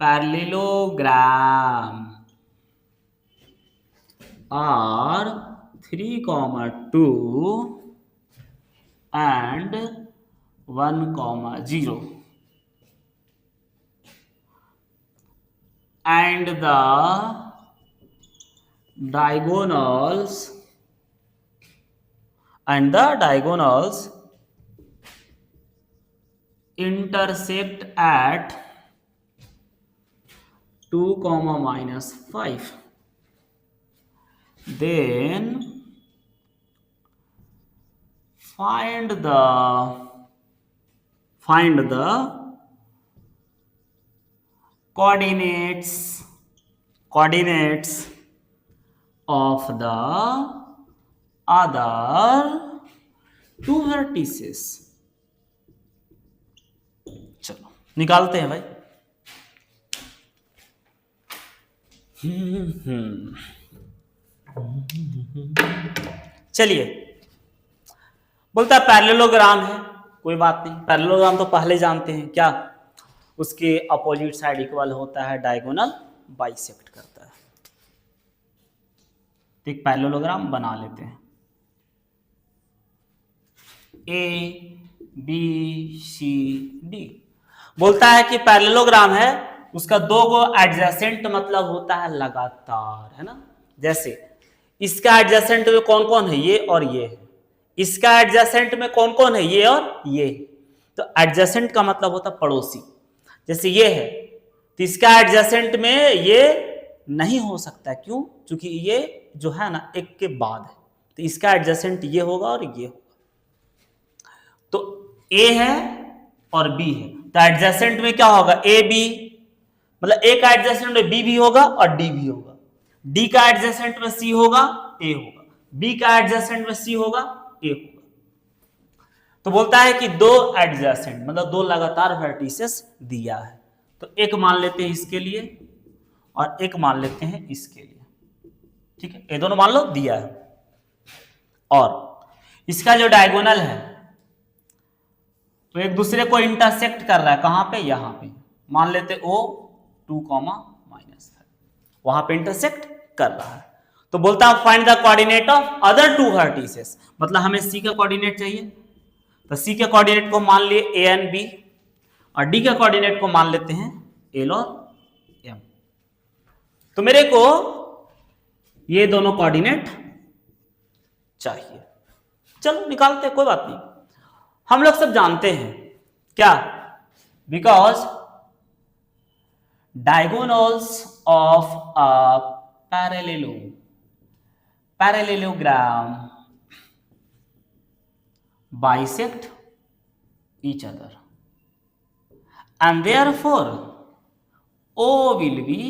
parallelogram are 3,2 and 1,0 and the diagonals intersect at 2, -5, then find the coordinates of the other two vertices। चलो निकालते हैं भाई। चलिए, बोलता है पैरेललोग्राम है, कोई बात नहीं, पैरेललोग्राम तो पहले जानते हैं क्या, उसके अपोजिट साइड इक्वल होता है, डायगोनल बाइसेक्ट करता है। तो एक पैरेललोग्राम बना लेते हैं, ए बी सी डी। बोलता है कि पैरेललोग्राम है, उसका दो गो एडजेसेंट मतलब होता है लगातार, है ना। जैसे इसका एडजेसेंट में कौन कौन है, ये और ये है, इसका एडजेसेंट में कौन कौन है, ये और ये। तो एडजेसेंट का मतलब होता है पड़ोसी। जैसे ये है तो इसका एडजेसेंट में ये नहीं हो सकता, क्यों, क्योंकि ये जो है ना एक के बाद है, तो इसका एडजेसेंट ये होगा और ये होगा। तो ए है और बी है, तो एडजेसेंट में क्या होगा, ए बी, मतलब ए का एडजेसेंट में बी भी होगा और डी भी होगा, डी का एडजेसेंट में सी होगा, ए होगा, बी का एडजेसेंट में सी होगा, ए होगा। तो बोलता है कि दो एडजेसेंट मतलब दो लगातार वर्टिसेस दिया है, तो एक मान लेते हैं इसके लिए और एक मान लेते हैं इसके लिए, ठीक है, ये दोनों मान लो दिया है। और इसका जो डायगोनल है तो एक दूसरे को इंटरसेक्ट कर रहा है, कहां पे, यहां पे, मान लेते O 2, -5, वहां पे इंटरसेक्ट कर रहा है। तो बोलता है find the coordinate of other two vertices, मतलब हमें C का कोऑर्डिनेट चाहिए, तो C के कोऑर्डिनेट को मान लिए A एंड B, और D के कोऑर्डिनेट को मान लेते हैं L और M। तो मेरे को ये दोनों कोऑर्डिनेट चाहिए, चलो निकालते हैं, कोई बात नहीं, हम लोग सब जानते हैं क्या, because diagonals of a parallelogram bisect each other and therefore O will be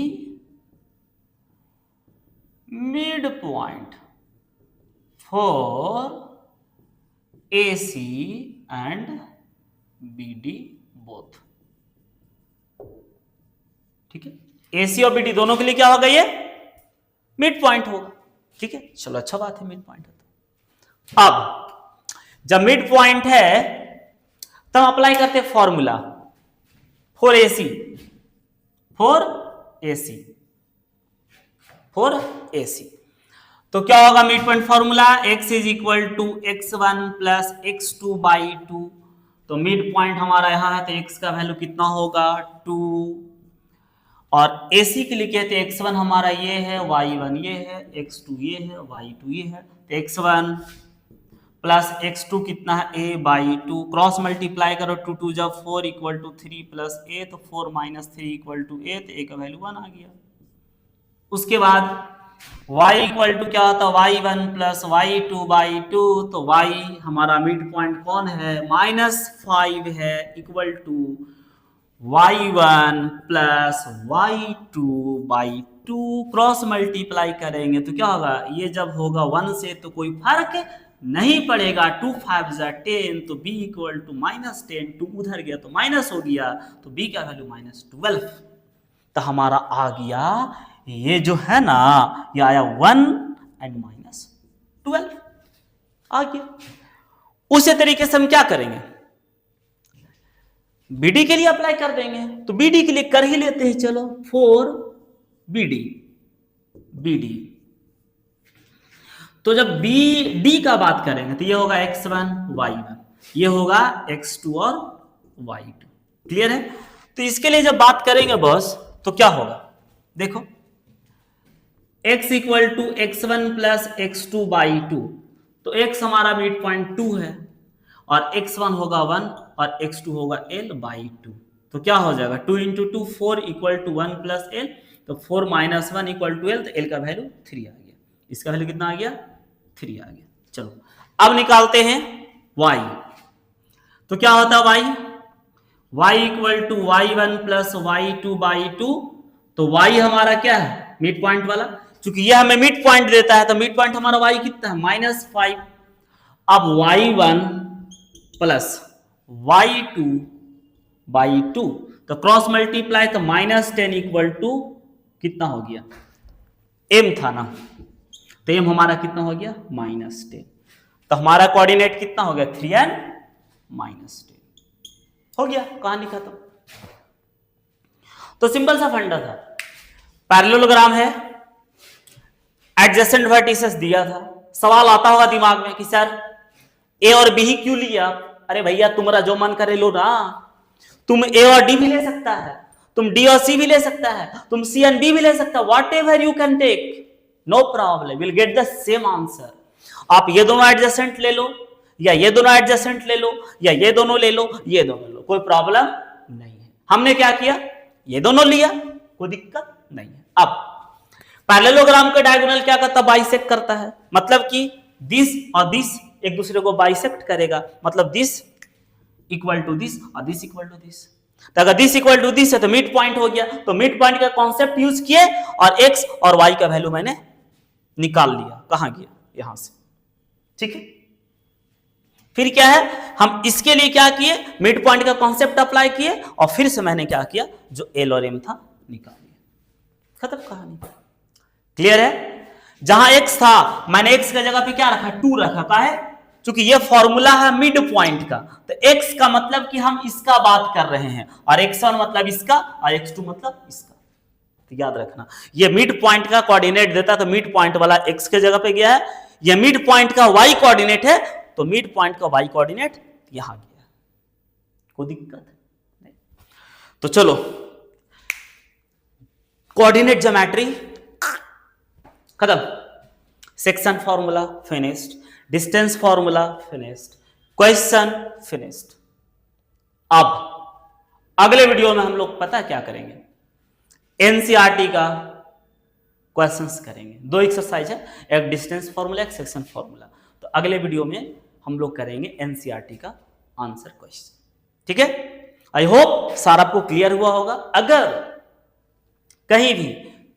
midpoint for AC and BD both, ठीक है। AC और BD दोनों के लिए क्या होगा, ये मिड पॉइंट होगा, ठीक है। चलो अच्छा बात है, मिड पॉइंट होता। अब जब मिड पॉइंट है तब अप्लाई करते हैं फॉर्मूला फॉर AC। तो क्या होगा mid point formula, x is equal to x1 plus x2 by 2। तो मिड पॉइंट हमारा यहां है, तो x का वैल्यू कितना होगा, 2, और AC के लिए कहते हैं x1 हमारा ये है, y1 ये है, x2 ये है, y2 ये है। तो x1 प्लस x2 कितना है, a बाई 2, क्रॉस मल्टीप्लाई करो, 2 2 जब 4 इक्वल टू 3 प्लस a, तो 4 माइनस 3 इक्वल टू a, तो a का वैल्यू 1 आ गया। उसके बाद y इक्वल टू क्या होता है y1 प्लस y2 बाई 2, तो y हमारा मिड पॉइंट कौन है -5 है, equal to y1 plus y2 by 2, cross multiply करेंगे तो क्या होगा, ये जब होगा 1 से तो कोई फर्क नहीं पड़ेगा, 2 5 10, तो b इक्वल टू -10, 2 उधर गया तो माइनस हो गया, तो b का वैल्यू -12, तो हमारा आ गया ये जो है ना, ये आया 1 एंड -12 आ गया। उसी तरीके से हम क्या करेंगे, बीडी के लिए अप्लाई कर देंगे, तो बीडी के लिए कर ही लेते हैं, चलो 4 बीडी, तो जब डी का बात करेंगे तो ये होगा x1 y1, ये होगा x2 और y2, क्लियर है। तो इसके लिए जब बात करेंगे बॉस तो क्या होगा, देखो x equal to x1 plus x2 by 2, तो x हमारा मिड पॉइंट 2 है और x1 होगा 1 और x2 होगा l बाई 2, तो क्या हो जाएगा 2 into 2 4 equal to 1 plus l, तो 4 माइनस 1 इक्वल टू l, तो l का वैल्यू 3 आ गया, इसका वैल्यू कितना आ गया 3 आ गया। चलो अब निकालते हैं y, तो क्या होता है y equal to y1 plus y2 by 2, तो y हमारा क्या है मिड पॉइंट वाला, क्योंकि यह हमें मिड पॉइंट देता है, तो मिड पॉइंट हमारा y कितना है -5, अब y1 प्लस y2 बाई 2, तो क्रॉस मल्टीप्लाई, तो -10 इक्वल टू कितना हो गया, m था ना, तो m हमारा कितना हो गया -10, तो हमारा कोऑर्डिनेट कितना हो गया 3 एंड -10 हो गया, कहानी खत्म। तो सिंपल सा फंडा था, पैरेललोग्राम है, एडजेसेंट वर्टिसेस दिया था, सवाल आता होगा दिमाग में कि सर ए और बी ही क्यों लिया, अरे भैया तुम्हारा जो मन करे लो ना, तुम ए और डी भी ले सकता है, तुम डी और सी भी ले सकता है, तुम सी एंड डी भी ले सकता है, whatever you can take, no problem, will get the same answer. आप ये दोनों एडजेसेंट ले लो, या ये दोनों एडजेसेंट ले लो, या ये दोनों ले लो, ये दोनों लो, कोई प्रॉब्लम नहीं है। हमने क्या किया, ये दोनों लिया, कोई दिक्कत नहीं है। अब पैरेललोग्राम का डायगोनल क्या करता है, बाइसेक्ट करता है, मतलब कि दिस और दिस एक दूसरे को बाइसेक्ट करेगा, मतलब दिस इक्वल टू दिस और दिस इक्वल टू दिस, तो अगर दिस इक्वल टू दिस है तो मिड पॉइंट हो गया, तो मिड पॉइंट का कॉन्सेप्ट यूज किए और x और y का वैल्यू मैंने निकाल लिया, कहां गया यहां से, ठीक है। फिर क्या है, हम इसके लिए क्या किए, मिड पॉइंट का कॉन्सेप्ट अप्लाई किए और फिर से मैंने क्या किया, जो l और m था निकाल लिया, खत्म कहानी, क्लियर है। जहां x था मैंने x की जगह पे क्या रखा 2 रखा, का है क्योंकि ये फॉर्मूला है मिड पॉइंट का, तो x का मतलब कि हम इसका बात कर रहे हैं और x1 मतलब इसका और x2 मतलब इसका, तो याद रखना ये मिड पॉइंट का कोऑर्डिनेट देता है, तो मिड पॉइंट वाला x के जगह पे गया है, ये मिड पॉइंट का y कोऑर्डिनेट है, तो मिड पॉइंट का y कोऑर्डिनेट यहां गया, कोई दिक्कत नहीं। तो चलो कोऑर्डिनेट ज्योमेट्री खत्म, section formula finished, distance formula finished, question finished. अब अगले वीडियो में हम लोग पता क्या करेंगे, एनसीईआरटी का क्वेश्चंस करेंगे, 2 एक्सरसाइज है, एक डिस्टेंस फॉर्मूला एक सेक्शन फॉर्मूला, तो अगले वीडियो में हम लोग करेंगे एनसीईआरटी का आंसर क्वेश्चन, ठीक है। आई होप सारा आपको क्लियर हुआ होगा। अगर कहीं भी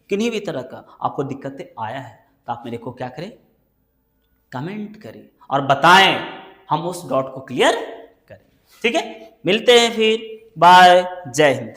किन्हीं भी तरह का आपको दिक्कतें आया है तो आप मेरे को क्या करें, कमेंट करें और बताएं, हम उस डॉट को क्लियर करें, ठीक है। मिलते हैं फिर, बाय, जय हिंद।